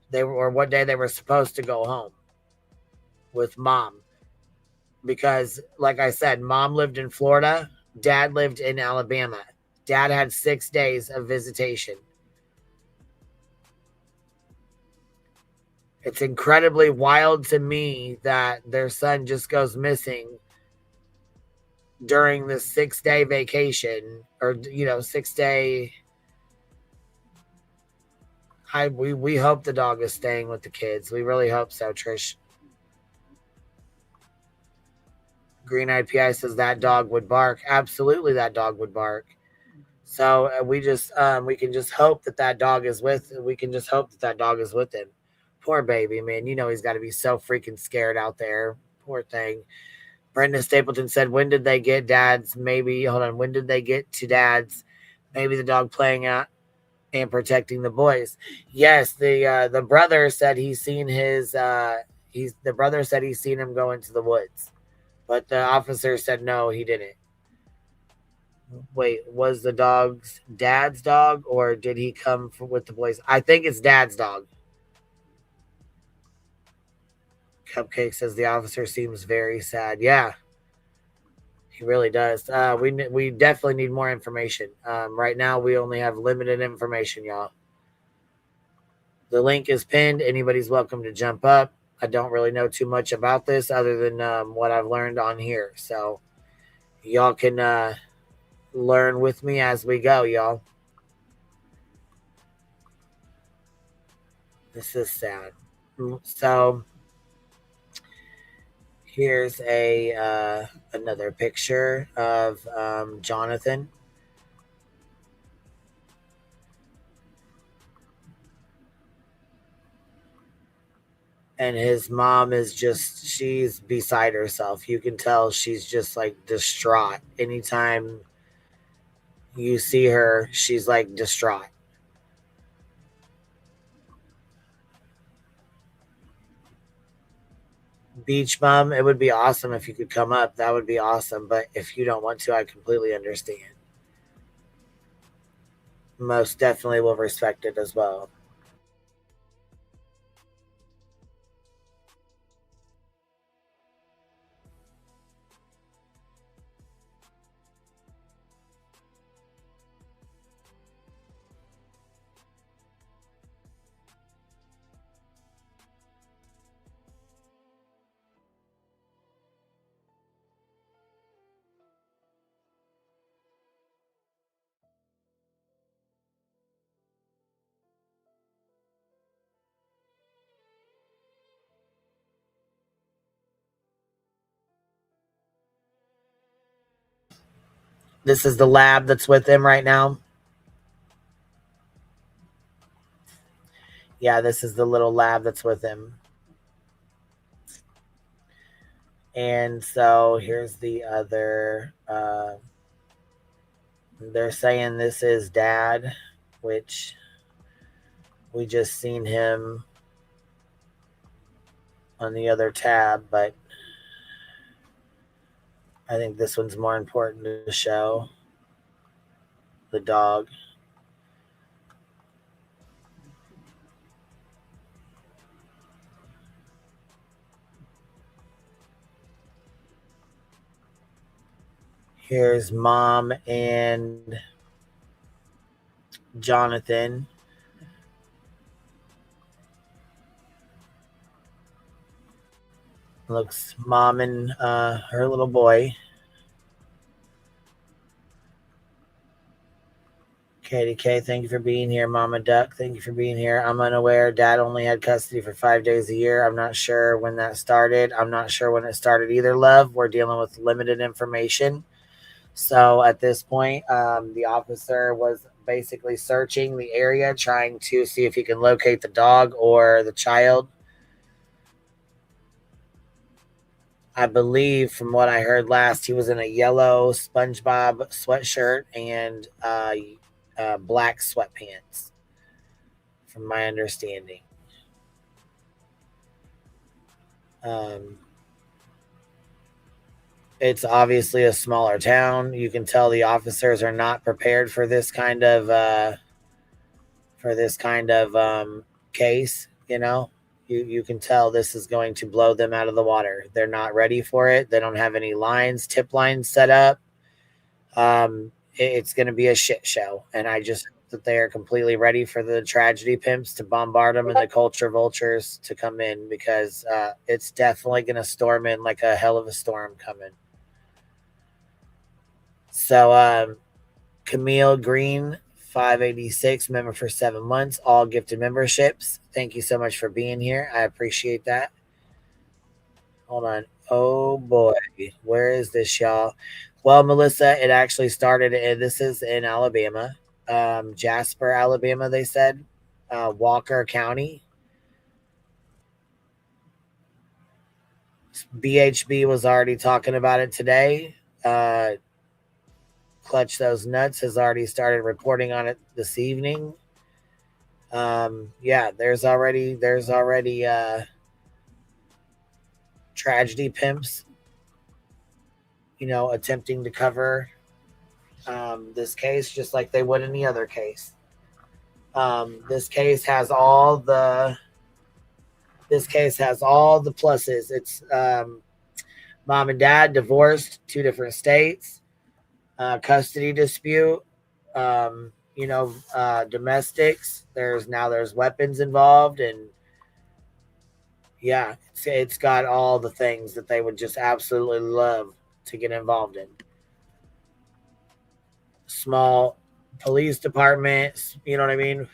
What day they were supposed to go home with Mom. Because, like I said, Mom lived in Florida. Dad lived in Alabama. Dad had 6 days of visitation. It's incredibly wild to me that their son just goes missing during the 6-day vacation, or 6-day. We hope the dog is staying with the kids. We really hope so, Trish. Green Eyed PI says that dog would bark. Absolutely, that dog would bark. So we can just hope that dog is with. We can just hope that dog is with him. Poor baby, man. He's got to be so freaking scared out there. Poor thing. Brenda Stapleton said, when did they get Dad's? When did they get to Dad's? Maybe the dog playing out and protecting the boys. Yes, the brother said he's seen his the brother said he's seen him go into the woods, but the officer said no, he didn't. Wait, was the dog's dad's dog, or did he come with the boys? I think it's dad's dog. Cupcake says the officer seems very sad. Yeah, he really does. We definitely need more information. Right now, we only have limited information, y'all. The link is pinned. Anybody's welcome to jump up. I don't really know too much about this other than what I've learned on here. So y'all can learn with me as we go, y'all. This is sad. So here's another picture of Jonathan. And his mom is she's beside herself. You can tell she's just like distraught. Anytime you see her, she's like distraught. Beach Mom, it would be awesome if you could come up. That would be awesome. But if you don't want to, I completely understand. Most definitely will respect it as well. This is the lab that's with him right now. Yeah, this is the little lab that's with him. And so here's the other. They're saying this is Dad, which we just seen him on the other tab, but I think this one's more important to show. The dog. Here's Mom and Jonathan. Looks Mom and her little boy. Katie K, thank you for being here. Mama Duck, thank you for being here. I'm unaware. Dad only had custody for 5 days a year. I'm not sure when that started. I'm not sure when it started either, love. We're dealing with limited information. So at this point, the officer was basically searching the area, trying to see if he can locate the dog or the child. I believe from what I heard last, he was in a yellow SpongeBob sweatshirt and black sweatpants, from my understanding. It's obviously a smaller town. You can tell the officers are not prepared for this kind of case. You know, you can tell this is going to blow them out of the water. They're not ready for it. They don't have any tip lines set up. It's going to be a shit show, and I just hope that they are completely ready for the tragedy pimps to bombard them and the culture vultures to come in, because it's definitely going to storm in like a hell of a storm coming. So Camille Green, 586, member for 7 months, all gifted memberships. Thank you so much for being here. I appreciate that. Hold on. Oh boy, where is this, y'all? Well, Melissa, it actually started, this is in Alabama, Jasper, Alabama, they said, Walker County. BHB was already talking about it today. Clutch Those Nuts has already started reporting on it this evening. Yeah, there's already tragedy pimps, attempting to cover this case just like they would any other case. This case has all the pluses. It's mom and dad divorced, 2 different states, custody dispute, domestics. There's weapons involved, and yeah, it's got all the things that they would just absolutely love to get involved in. Small police departments, you know what I mean?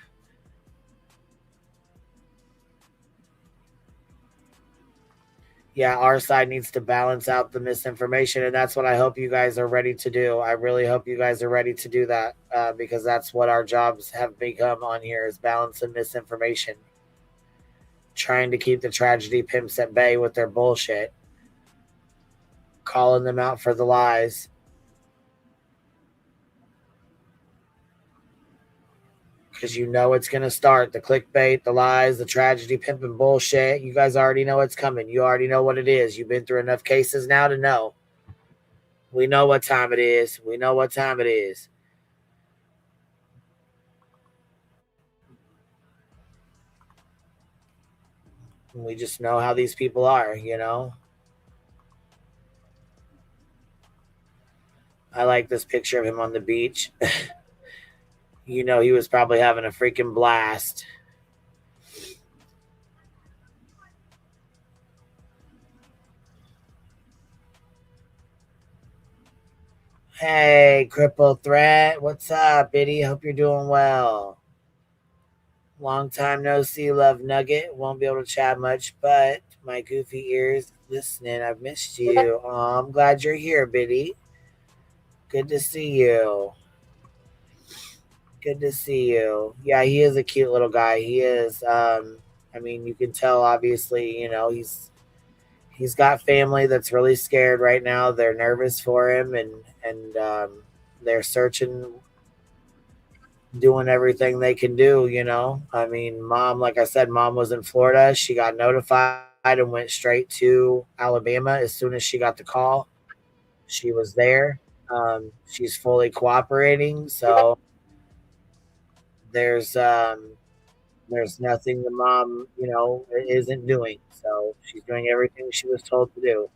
Yeah, our side needs to balance out the misinformation, and that's what I hope you guys are ready to do. I really hope you guys are ready to do that, because that's what our jobs have become on here, is balancing misinformation, trying to keep the tragedy pimps at bay with their bullshit, calling them out for the lies. Because it's going to start. The clickbait, the lies, the tragedy pimping bullshit. You guys already know it's coming. You already know what it is. You've been through enough cases now to know. We know what time it is. We know what time it is. We just know how these people are, I like this picture of him on the beach. He was probably having a freaking blast. Hey, Cripple Threat. What's up, Biddy? Hope you're doing well. Long time no see, Love Nugget. Won't be able to chat much, but my goofy ears listening. I've missed you. Oh, I'm glad you're here, Biddy. Good to see you. Good to see you. Yeah, he is a cute little guy. He is. You can tell, obviously, he's got family that's really scared right now. They're nervous for him, and they're searching, doing everything they can do. Mom, like I said, mom was in Florida. She got notified and went straight to Alabama as soon as she got the call. She was there. She's fully cooperating, so there's nothing the mom isn't doing. So she's doing everything she was told to do.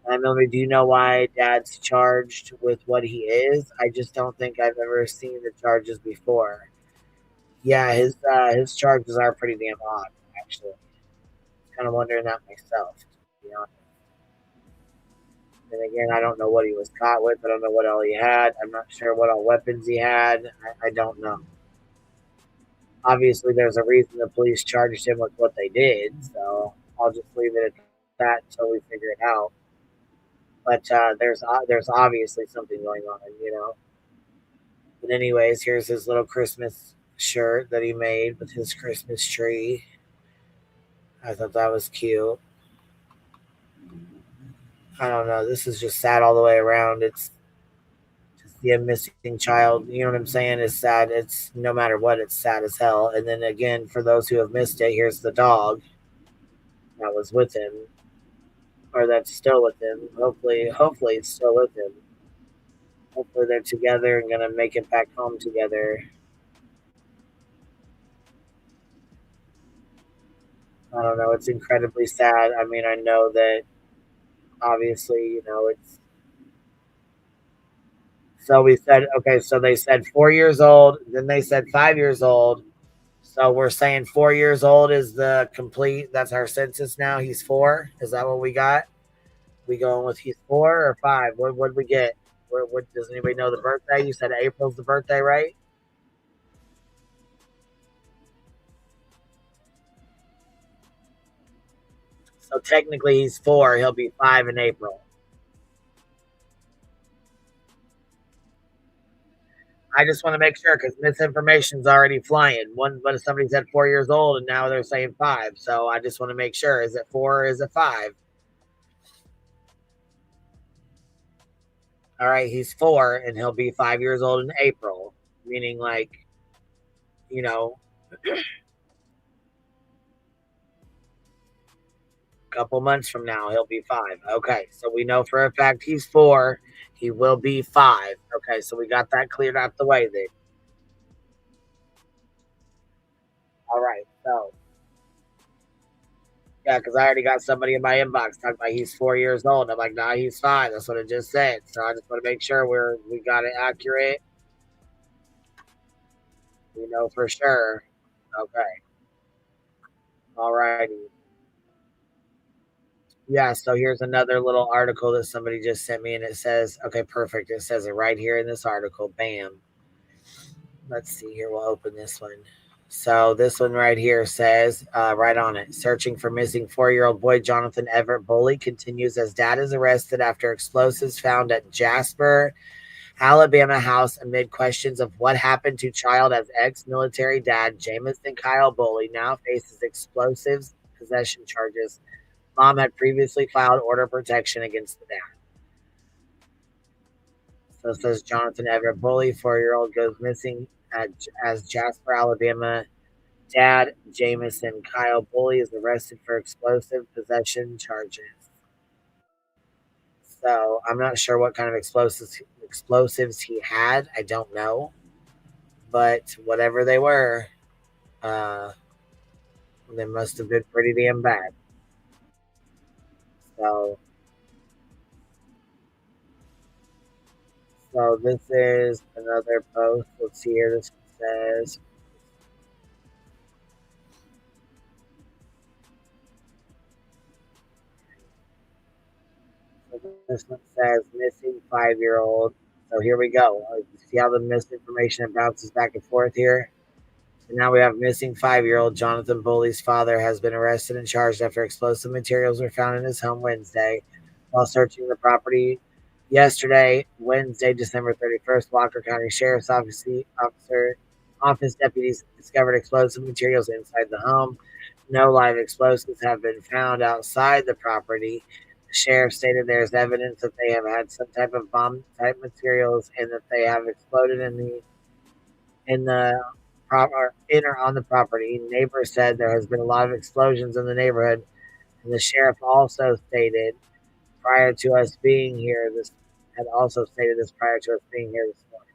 Emily, do you know why Dad's charged with what he is? I just don't think I've ever seen the charges before. Yeah, his charges are pretty damn odd, actually. Kind of wondering that myself, to be honest. And again, I don't know what he was caught with. I don't know what all he had. I'm not sure what all weapons he had. I don't know. Obviously, there's a reason the police charged him with what they did, so I'll just leave it at that until we figure it out. But there's obviously something going on, But anyways, here's his little Christmas shirt that he made with his Christmas tree. I thought that was cute. I don't know. This is just sad all the way around. It's just the missing child. You know what I'm saying? It's sad. It's no matter what, it's sad as hell. And then again, for those who have missed it, here's the dog that was with him, or that's still with him. Hopefully it's still with him. Hopefully they're together and gonna make it back home together. I don't know. It's incredibly sad. I know that obviously, it's. So we said, okay, so they said 4 years old, then they said 5 years old. So we're saying 4 years old is the complete, that's our census now. He's 4. Is that what we got? We going with he's 4 or 5? What did we get? What does anybody know the birthday? You said April's the birthday, right? So technically he's 4. He'll be 5 in April. I just want to make sure because misinformation's already flying. But somebody said 4 years old and now they're saying 5. So I just want to make sure. Is it 4 or is it 5? All right, he's 4 and he'll be 5 years old in April. Meaning Couple months from now, he'll be 5. Okay, so we know for a fact he's 4. He will be 5. Okay, so we got that cleared out the way then. All right, so yeah, because I already got somebody in my inbox talking about he's 4 years old. I'm like, nah, he's 5. That's what it just said. So I just want to make sure we got it accurate. We know for sure. Okay. All righty. Yeah, so here's another little article that somebody just sent me, and it says, okay, perfect. It says it right here in this article. Bam. Let's see here. We'll open this one. So this one right here says, right on it, searching for missing 4-year-old boy Jonathan Everett Boley continues as dad is arrested after explosives found at Jasper, Alabama house amid questions of what happened to child as ex-military dad Jamison Kyle Boley now faces explosives possession charges. Mom had previously filed order of protection against the dad. So it says Jonathan Everett Boley, 4-year-old, goes missing as Jasper, Alabama. Dad, Jamison Kyle Boley, is arrested for explosive possession charges. So I'm not sure what kind of explosives he had. I don't know. But whatever they were, they must have been pretty damn bad. So this is another post. Let's see here. This says, this one says missing 5-year-old. So here we go. See how the misinformation bounces back and forth here? So now we have missing 5-year-old Jonathan Boley's father has been arrested and charged after explosive materials were found in his home Wednesday while searching the property. Yesterday, Wednesday, December 31st, Walker County Sheriff's Office deputies discovered explosive materials inside the home. No live explosives have been found outside the property. The sheriff stated there is evidence that they have had some type of bomb-type materials and that they have exploded in the on the property. Neighbors said there has been a lot of explosions in the neighborhood, and the sheriff also stated prior to us being here, this prior to us being here this morning.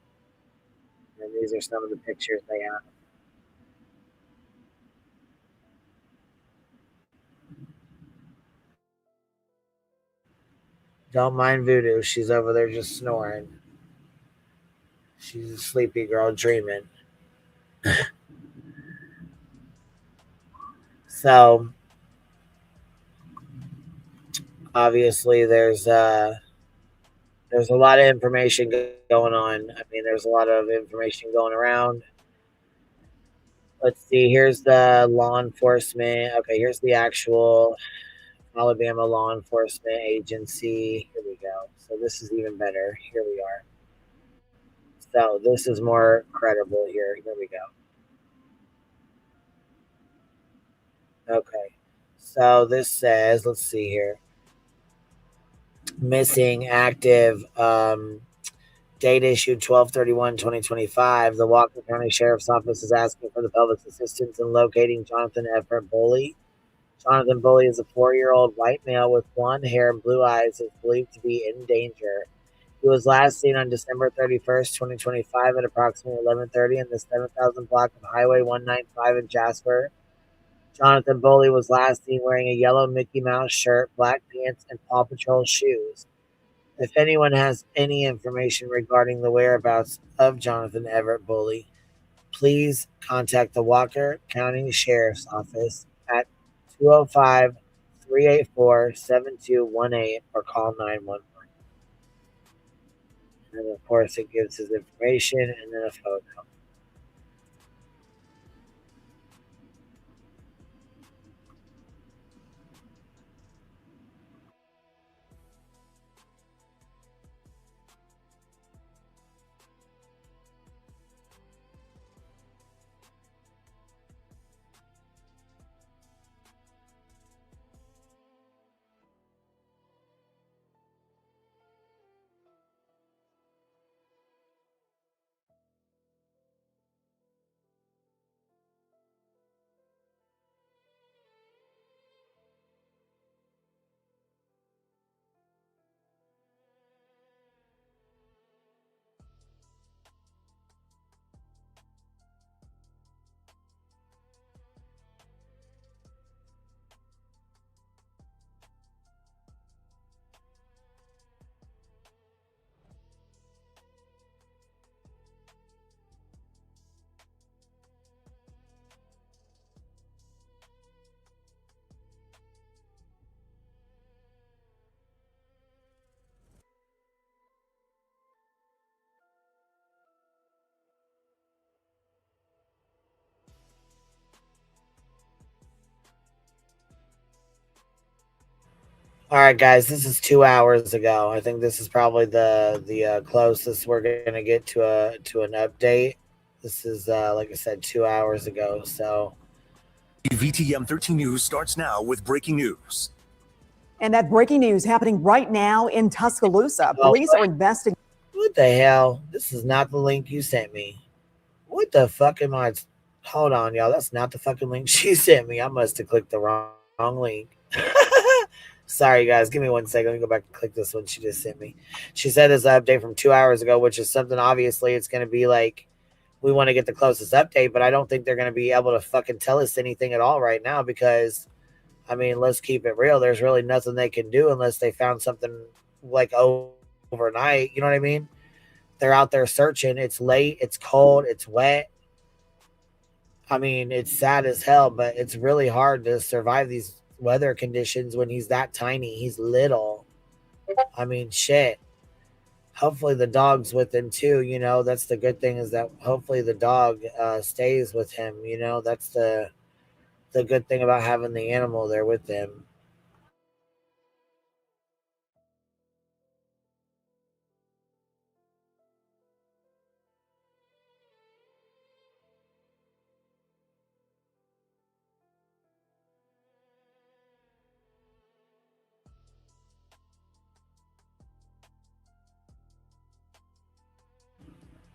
And these are some of the pictures they have. Don't mind Voodoo. She's over there just snoring. She's a sleepy girl dreaming. So obviously there's a lot of information going on. I mean, there's a lot of information going around. Let's see. Here's the law enforcement. Okay, here's the actual Alabama law enforcement agency. Here we go. So this is even better. Here we are. So this is more credible here. Here we go. Okay. So this says, let's see here. Missing active date issued 12/31/2025. The Walker County Sheriff's Office is asking for the public's assistance in locating Jonathan Everett Boley. Jonathan Boley is a 4-year-old white male with blonde hair and blue eyes who is believed to be in danger. He was last seen on December 31st, 2025 at approximately 11:30 in the 7,000 block of Highway 195 in Jasper. Jonathan Boley was last seen wearing a yellow Mickey Mouse shirt, black pants, and Paw Patrol shoes. If anyone has any information regarding the whereabouts of Jonathan Everett Boley, please contact the Walker County Sheriff's Office at 205-384-7218 or call 911. And of course, it gives his information and then a photo. All right, guys, this is 2 hours ago. I think this is probably the closest we're gonna get to an update. This is like I said, 2 hours ago. So VTM 13 News starts now with breaking news. And that breaking news happening right now in Tuscaloosa. Police are investigating. What the hell? This is not the link you sent me. What the fuck am I? Hold on, y'all. That's not the fucking link she sent me. I must have clicked the wrong link. Sorry, guys. Give me 1 second. Let me go back and click this one she just sent me. She said this update from 2 hours ago, which is something obviously it's going to be like we want to get the closest update, but I don't think they're going to be able to fucking tell us anything at all right now because, I mean, let's keep it real. There's really nothing they can do unless they found something like overnight. You know what I mean? They're out there searching. It's late. It's cold. It's wet. I mean, it's sad as hell, but it's really hard to survive these weather conditions when he's that tiny. He's little. I mean, shit. Hopefully the dog's with him too. You know, that's the good thing is that hopefully the dog stays with him. You know, that's the good thing about having the animal there with him.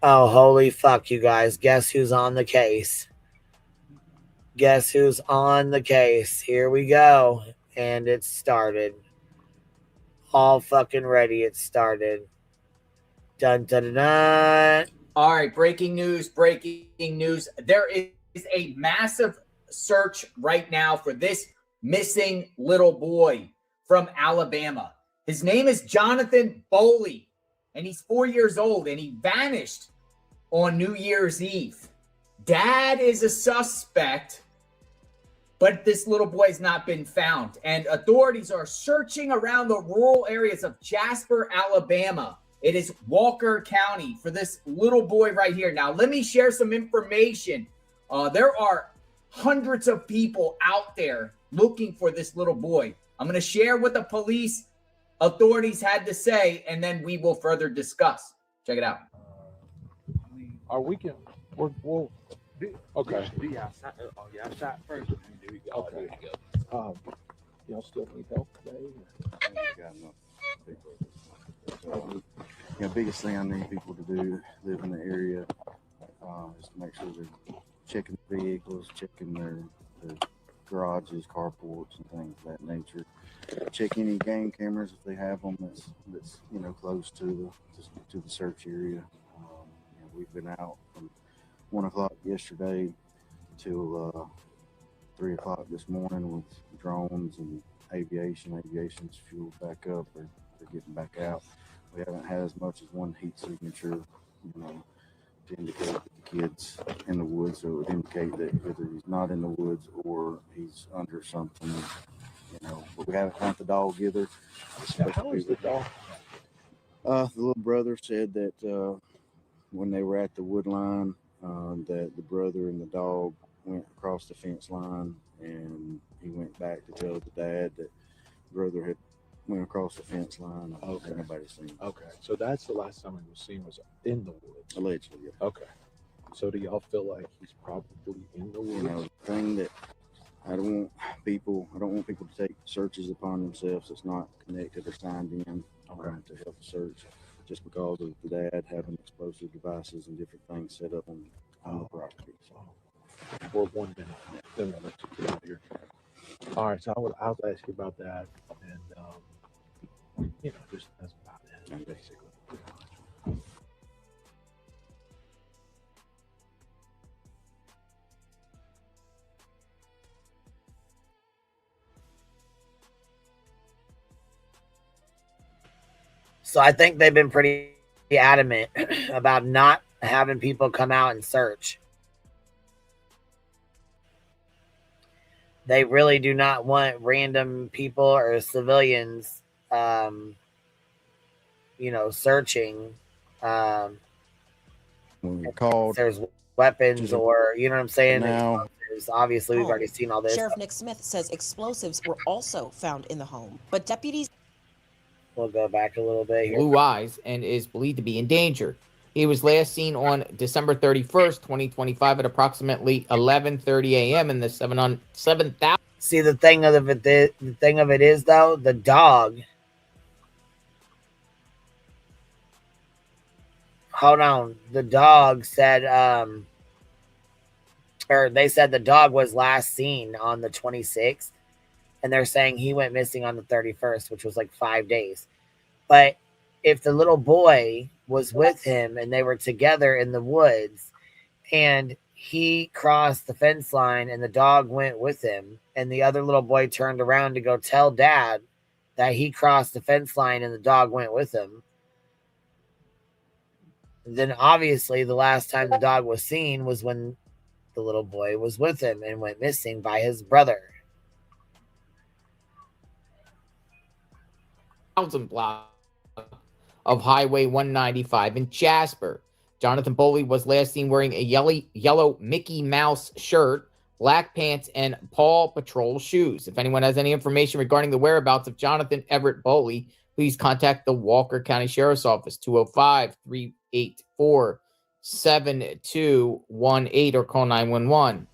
Oh, holy fuck, you guys. Guess who's on the case? Guess who's on the case? Here we go. And it started. All fucking ready. It started. Dun, dun, dun, dun. All right, breaking news, breaking news. There is a massive search right now for this missing little boy from Alabama. His name is Jonathan Boley, and he's 4 years old, and he vanished on New Year's Eve. Dad is a suspect, but this little boy has not been found, and authorities are searching around the rural areas of Jasper, Alabama. It is Walker County for this little boy right here. Now, let me share some information. There are hundreds of people out there looking for this little boy. I'm going to share what the police authorities had to say, and then we will further discuss. Check it out. Are we can? We'll okay. Do you outside? Oh, yeah, outside first. Do we go? Okay. Y'all still need help today? Yeah, biggest thing I need people to do live in the area is to make sure they're checking vehicles, checking their garages, carports, and things of that nature. Check any game cameras if they have them. That's you know close to the search area. We've been out from 1 o'clock yesterday till 3 o'clock this morning with drones and aviation. Aviation's fueled back up, or they're getting back out. We haven't had as much as one heat signature, you know, to indicate that the kid's in the woods. So it would indicate that either he's not in the woods or he's under something, you know. But we haven't found the dog either. How is the dog? The little brother said that when they were at the wood line, that the brother and the dog went across the fence line, and he went back to tell the dad that the brother had went across the fence line. Okay. Nobody's seen him. Okay, so that's the last time he was seen was in the woods. Allegedly, yeah. Okay. So do y'all feel like he's probably in the woods? You know, the thing that I don't want people to take searches upon themselves that's not connected or signed in to help the search, just because of the dad having explosive devices and different things set up on the property. So. For 1 minute, then we'll let you get out here. All right, so I'll ask you about that, and you know, just that's about it, basically. So I think they've been pretty adamant about not having people come out and search. They really do not want random people or civilians, you know, searching. When we called, there's weapons or, you know what I'm saying? Now, Obviously, we've already seen all this. Sheriff Nick Smith says explosives were also found in the home, but deputies. We'll go back a little bit here. Blue eyes and is believed to be in danger. He was last seen on December 31st, 2025 at approximately 11:30 a.m. in the 7,000. See, the thing of it is, though, the dog. Hold on. The dog said, or they said the dog was last seen on the 26th, and they're saying he went missing on the 31st, which was like 5 days. But if the little boy was with him and they were together in the woods, and he crossed the fence line and the dog went with him, and the other little boy turned around to go tell dad that he crossed the fence line and the dog went with him, then obviously the last time the dog was seen was when the little boy was with him and went missing by his brother. 1,000 block of Highway 195 in Jasper. Jonathan Boley was last seen wearing a yellow Mickey Mouse shirt, black pants, and Paw Patrol shoes. If anyone has any information regarding the whereabouts of Jonathan Everett Boley, please contact the Walker County Sheriff's Office, 205-384-7218, or call 911.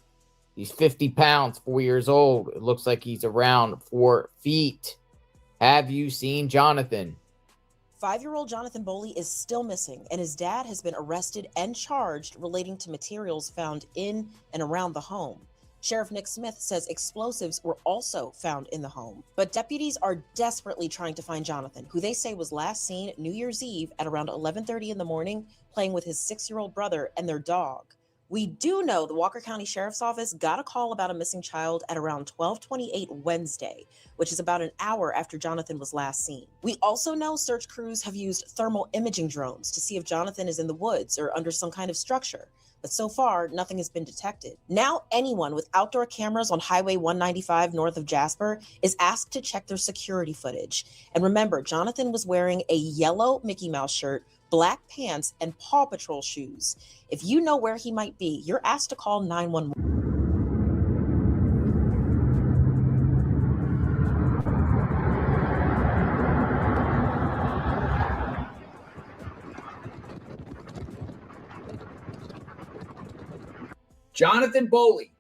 He's 50 pounds, 4 years old. It looks like he's around 4 feet. Have you seen Jonathan? 5-year-old Jonathan Boley is still missing, and his dad has been arrested and charged relating to materials found in and around the home. Sheriff Nick Smith says explosives were also found in the home, but deputies are desperately trying to find Jonathan, who they say was last seen New Year's Eve at around 11:30 in the morning playing with his 6-year-old brother and their dog. We do know the Walker County Sheriff's Office got a call about a missing child at around 12:28 Wednesday, which is about an hour after Jonathan was last seen. We also know search crews have used thermal imaging drones to see if Jonathan is in the woods or under some kind of structure, but so far, nothing has been detected. Now, anyone with outdoor cameras on Highway 195 north of Jasper is asked to check their security footage. And remember, Jonathan was wearing a yellow Mickey Mouse shirt, black pants, and Paw Patrol shoes. If you know where he might be, you're asked to call 911. Jonathan Boley.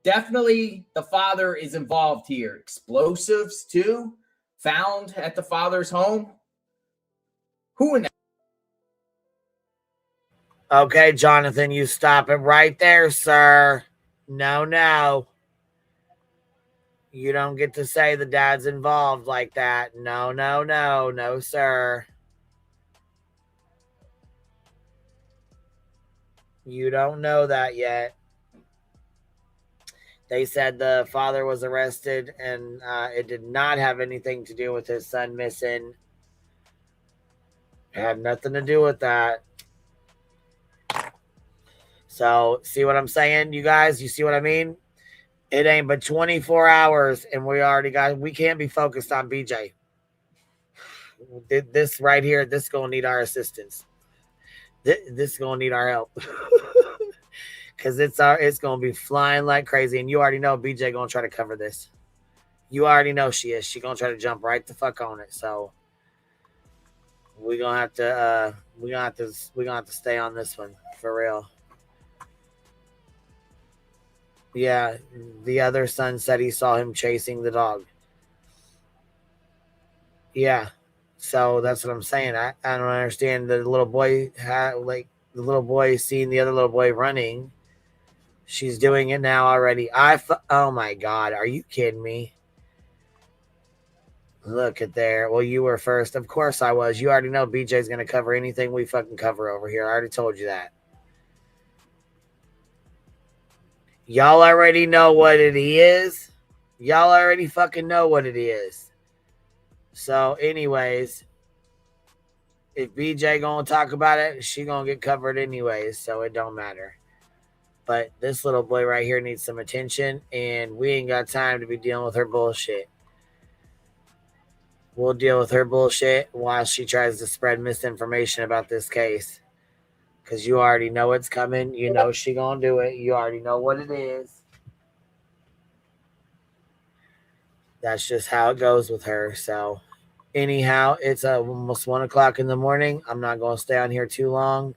Definitely the father is involved here. Explosives, too, found at the father's home. Who in that? Okay, Jonathan, you stop it right there, sir. No. You don't get to say the dad's involved like that. No, sir. You don't know that yet. They said the father was arrested and it did not have anything to do with his son missing. It had nothing to do with that. So, see what I'm saying, you guys? You see what I mean? It ain't but 24 hours and we can't be focused on BJ. This right here, this is going to need our assistance. This is going to need our help. Because it's going to be flying like crazy. And you already know BJ going to try to cover this. You already know she is. She going to try to jump right the fuck on it. So we're going to have to stay on this one for real. Yeah, the other son said he saw him chasing the dog. Yeah. So that's what I'm saying. I don't understand. The little boy the little boy seeing the other little boy running. She's doing it now already. Oh my God. Are you kidding me? Look at there. Well, you were first. Of course I was. You already know BJ's going to cover anything we fucking cover over here. I already told you that. Y'all already know what it is. Y'all already fucking know what it is. So anyways, if BJ gonna talk about it, she gonna get covered anyways, so it don't matter. But this little boy right here needs some attention, and we ain't got time to be dealing with her bullshit. We'll deal with her bullshit while she tries to spread misinformation about this case. Because you already know it's coming. You know she gonna do it. You already know what it is. That's just how it goes with her. So anyhow, it's almost 1 o'clock in the morning. I'm not gonna stay on here too long.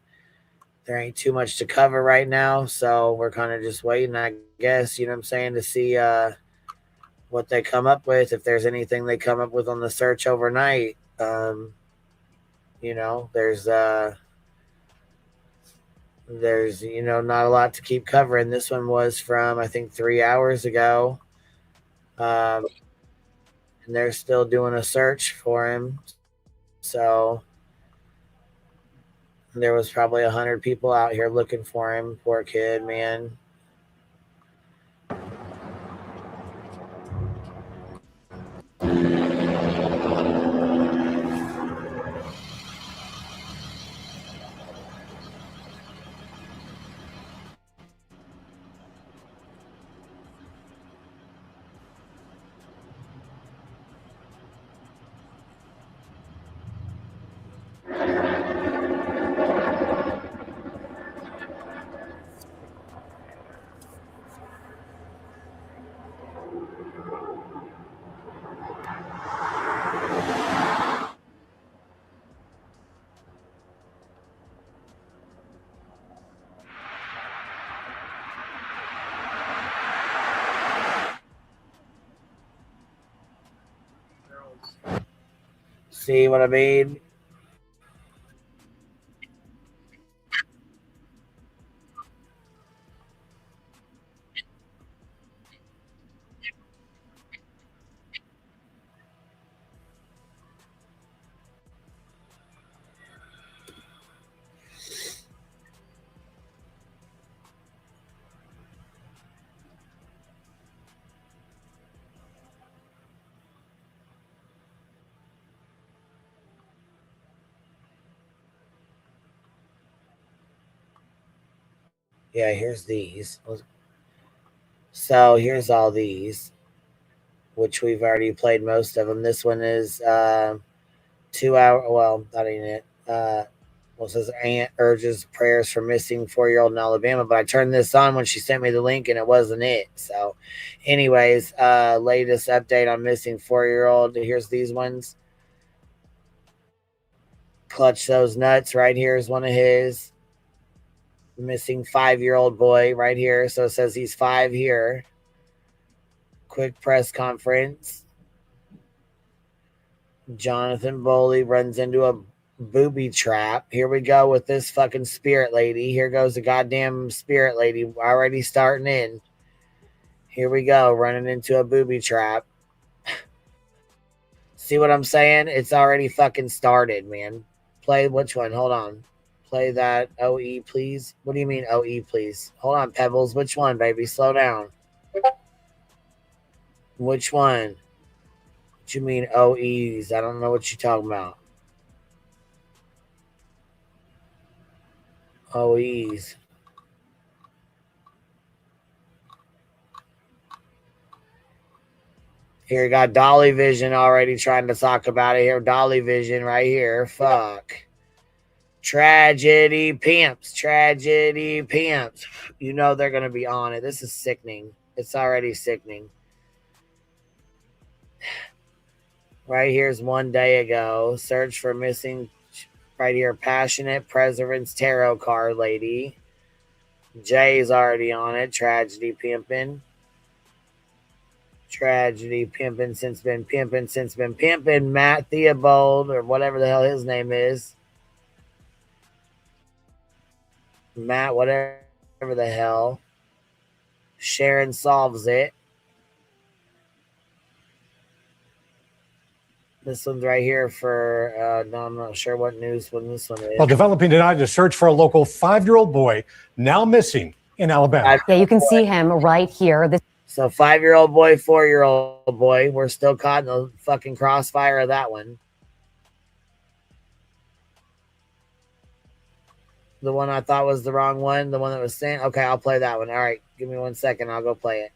There ain't too much to cover right now, so we're kind of just waiting, I guess, you know what I'm saying, to see what they come up with, if there's anything they come up with on the search overnight. You know, there's you know, not a lot to keep covering. This one was from, I think, 3 hours ago. And they're still doing a search for him. So there was probably 100 people out here looking for him. Poor kid, man. See what I mean? Yeah, here's these. So here's all these, which we've already played most of them. This one is 2 hour. Well, that ain't it. Well, it says aunt urges prayers for missing 4-year-old in Alabama, but I turned this on when she sent me the link and it wasn't it. So, anyways, latest update on missing 4-year-old. Here's these ones. Clutch those nuts. Right here is one of his. Missing 5-year-old boy right here. So it says he's 5 here. Quick press conference. Jonathan Boley runs into a booby trap. Here we go with this fucking spirit lady. Here goes the goddamn spirit lady already starting in. Here we go, running into a booby trap. See what I'm saying? It's already fucking started, man. Play which one? Hold on. Play that OE, please. What do you mean OE, please? Hold on, Pebbles. Which one, baby? Slow down. Which one? What you mean OEs? I don't know what you're talking about. OEs. Here, you got Dolly Vision already trying to talk about it here. Dolly Vision right here. Fuck. Tragedy pimps. Tragedy pimps. You know they're going to be on it. This is sickening. It's already sickening. Right here's 1 day ago. Search for missing. Right here. Passionate Preservance Tarot card lady. Jay's already on it. Tragedy pimping. Tragedy pimping since been pimping. Matt Theobald or whatever the hell his name is. Matt, whatever the hell. Sharon solves it. This one's right here for, no, I'm not sure what news one this one is. Well, developing tonight to search for a local 5-year-old boy now missing in Alabama. Yeah, you can see him right here. So 5-year-old boy, 4-year-old boy. We're still caught in the fucking crossfire of that one. The one I thought was the wrong one. The one that was saying, okay, I'll play that one. All right, give me 1 second. I'll go play it.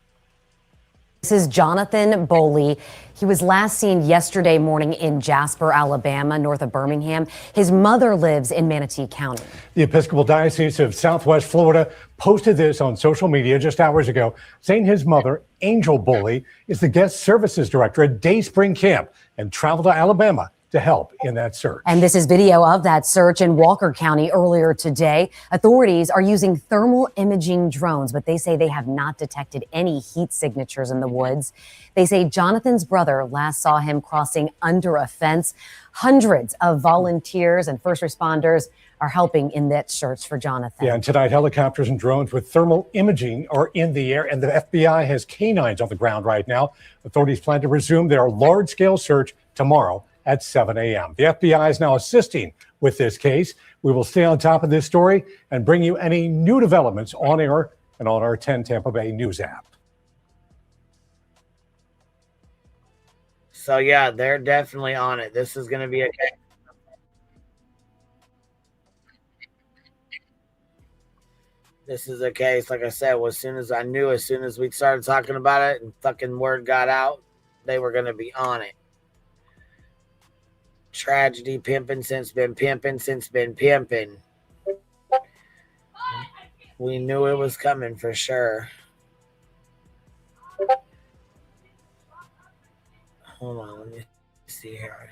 This is Jonathan Boley. He was last seen yesterday morning in Jasper, Alabama, north of Birmingham. His mother lives in Manatee County. The Episcopal Diocese of Southwest Florida posted this on social media just hours ago, saying his mother, Angel Boley, is the guest services director at Day Spring Camp and traveled to Alabama to help in that search. And this is video of that search in Walker County earlier today. Authorities are using thermal imaging drones, but they say they have not detected any heat signatures in the woods. They say Jonathan's brother last saw him crossing under a fence. Hundreds of volunteers and first responders are helping in that search for Jonathan. Yeah, and tonight helicopters and drones with thermal imaging are in the air, and the FBI has canines on the ground right now. Authorities plan to resume their large-scale search tomorrow at 7 a.m. The FBI is now assisting with this case. We will stay on top of this story and bring you any new developments on air and on our 10 Tampa Bay News app. So yeah, they're definitely on it. This is going to be a case. This is a case, like I said, as soon as we started talking about it and fucking word got out, they were going to be on it. Tragedy pimping since been pimping. We knew it was coming for sure. Hold on, let me see here.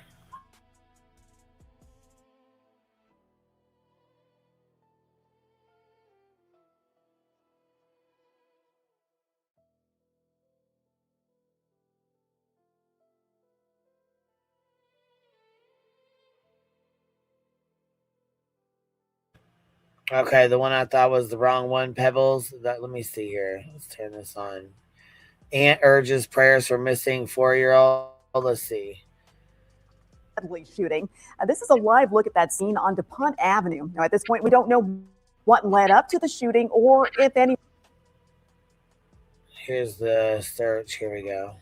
Okay, the one I thought was the wrong one, Pebbles. Let me see here. Let's turn this on. Aunt urges prayers for missing 4-year-old. Let's see. Shooting. This is a live look at that scene on DuPont Avenue. Now, at this point, we don't know what led up to the shooting or if any. Here's the search. Here we go.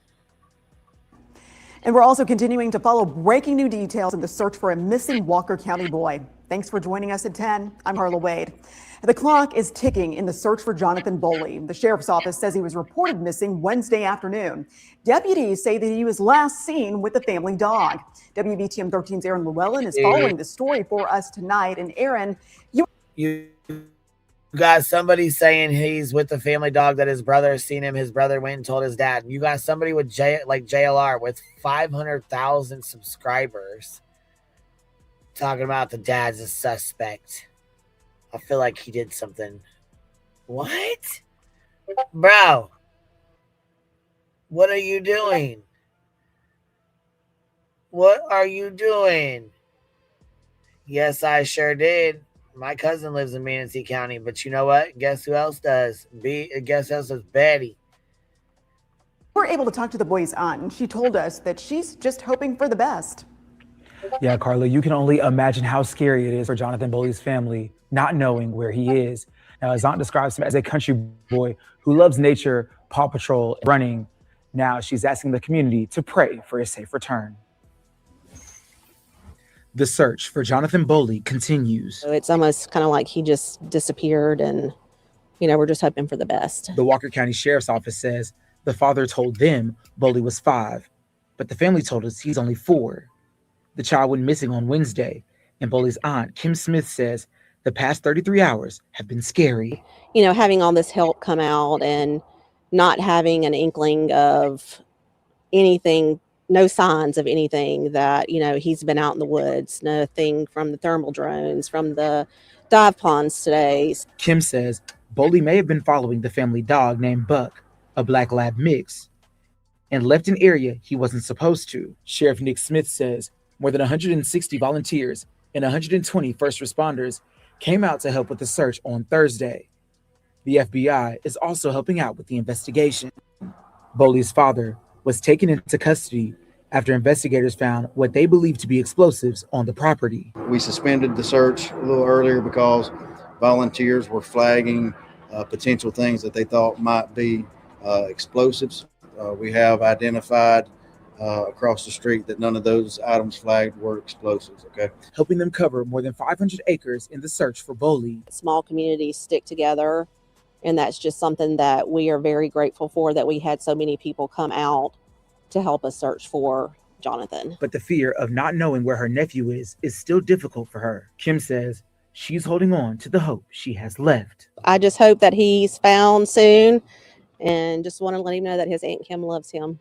And we're also continuing to follow breaking new details in the search for a missing Walker County boy. Thanks for joining us at 10. I'm Harla Wade. The clock is ticking in the search for Jonathan Boley. The sheriff's office says he was reported missing Wednesday afternoon. Deputies say that he was last seen with the family dog. WVTM 13's Aaron Llewellyn is following the story for us tonight. And Aaron, you got somebody saying he's with the family dog, that his brother has seen him. His brother went and told his dad. You got somebody with like JLR with 500,000 subscribers talking about the dad's a suspect. I feel like he did something. What? Bro. What are you doing? What are you doing? Yes, I sure did. My cousin lives in Manatee County, but you know what? Guess who else does? Guess who else is Betty? We're able to talk to the boy's aunt, and she told us that she's just hoping for the best. Yeah, Carla, you can only imagine how scary it is for Jonathan Boley's family not knowing where he is. Now, his aunt describes him as a country boy who loves nature, Paw Patrol, running. Now, she's asking the community to pray for his safe return. The search for Jonathan Boley continues. So it's almost kind of like he just disappeared and, we're just hoping for the best. The Walker County Sheriff's Office says the father told them Boley was 5, but the family told us he's only 4. The child went missing on Wednesday, and Boley's aunt, Kim Smith, says the past 33 hours have been scary. Having all this help come out and not having an inkling of anything, no signs of anything that, he's been out in the woods, nothing from the thermal drones, from the dive ponds today. Kim says Boley may have been following the family dog named Buck, a black lab mix, and left an area he wasn't supposed to. Sheriff Nick Smith says more than 160 volunteers and 120 first responders came out to help with the search on Thursday. The FBI is also helping out with the investigation. Boley's father was taken into custody after investigators found what they believe to be explosives on the property. We suspended the search a little earlier because volunteers were flagging potential things that they thought might be explosives. We have identified across the street that none of those items flagged were explosives, okay? Helping them cover more than 500 acres in the search for Boley. Small communities stick together And that's just something that we are very grateful for, that we had so many people come out to help us search for Jonathan. But the fear of not knowing where her nephew is still difficult for her. Kim says she's holding on to the hope she has left. I just hope that he's found soon, and just want to let him know that his Aunt Kim loves him.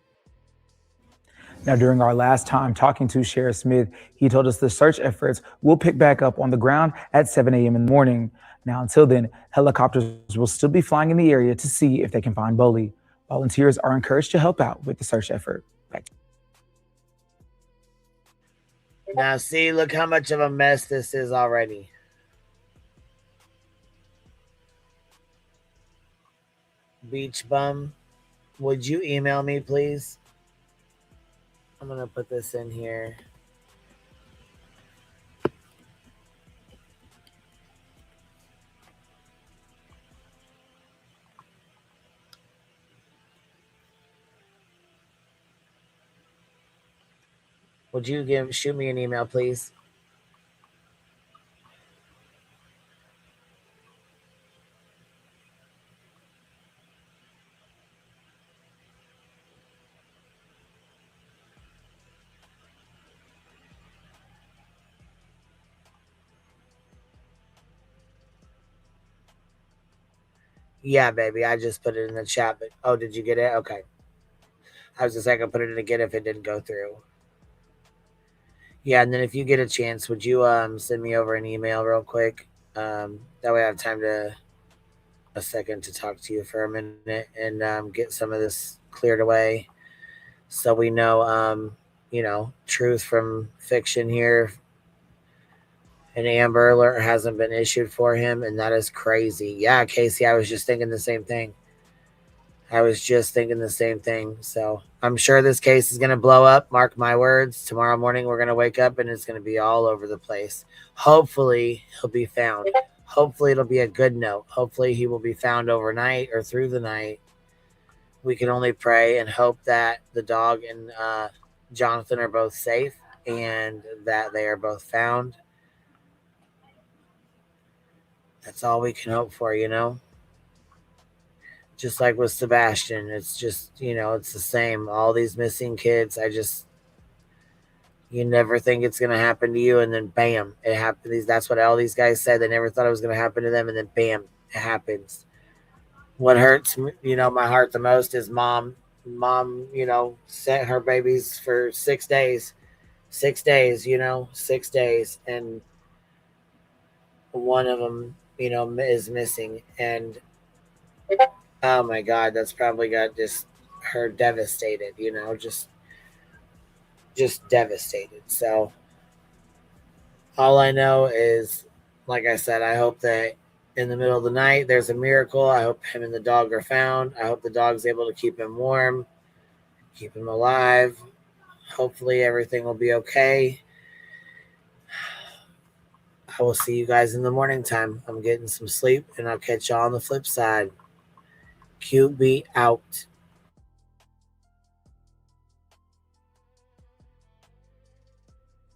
Now, during our last time talking to Sheriff Smith, he told us the search efforts will pick back up on the ground at 7 a.m. in the morning. Now, until then, helicopters will still be flying in the area to see if they can find Boley. Volunteers are encouraged to help out with the search effort. Now, see, look how much of a mess this is already. Beach bum, would you email me, please? I'm going to put this in here. Would you shoot me an email, please? Yeah, baby. I just put it in the chat. But oh, did you get it? Okay. I was just like, I put it in again if it didn't go through. Yeah, and then if you get a chance, would you send me over an email real quick? That way I have time a second to talk to you for a minute and get some of this cleared away, so we know truth from fiction here. An Amber Alert hasn't been issued for him, and that is crazy. Yeah, Casey, I was just thinking the same thing. So I'm sure this case is going to blow up. Mark my words. Tomorrow morning, we're going to wake up and it's going to be all over the place. Hopefully, he'll be found. Hopefully, it'll be a good note. Hopefully, he will be found overnight or through the night. We can only pray and hope that the dog and Jonathan are both safe and that they are both found. That's all we can hope for, Just like with Sebastian, it's just, it's the same. All these missing kids, you never think it's going to happen to you, and then bam, it happens. That's what all these guys said. They never thought it was going to happen to them, and then bam, it happens. What hurts, my heart the most is mom, sent her babies for 6 days. 6 days, 6 days. And one of them, is missing. And oh my God, that's probably got just her devastated, just devastated. So all I know is, like I said, I hope that in the middle of the night there's a miracle. I hope him and the dog are found. I hope the dog's able to keep him warm, keep him alive. Hopefully everything will be okay. I will see you guys in the morning time. I'm getting some sleep, and I'll catch y'all on the flip side. QB out.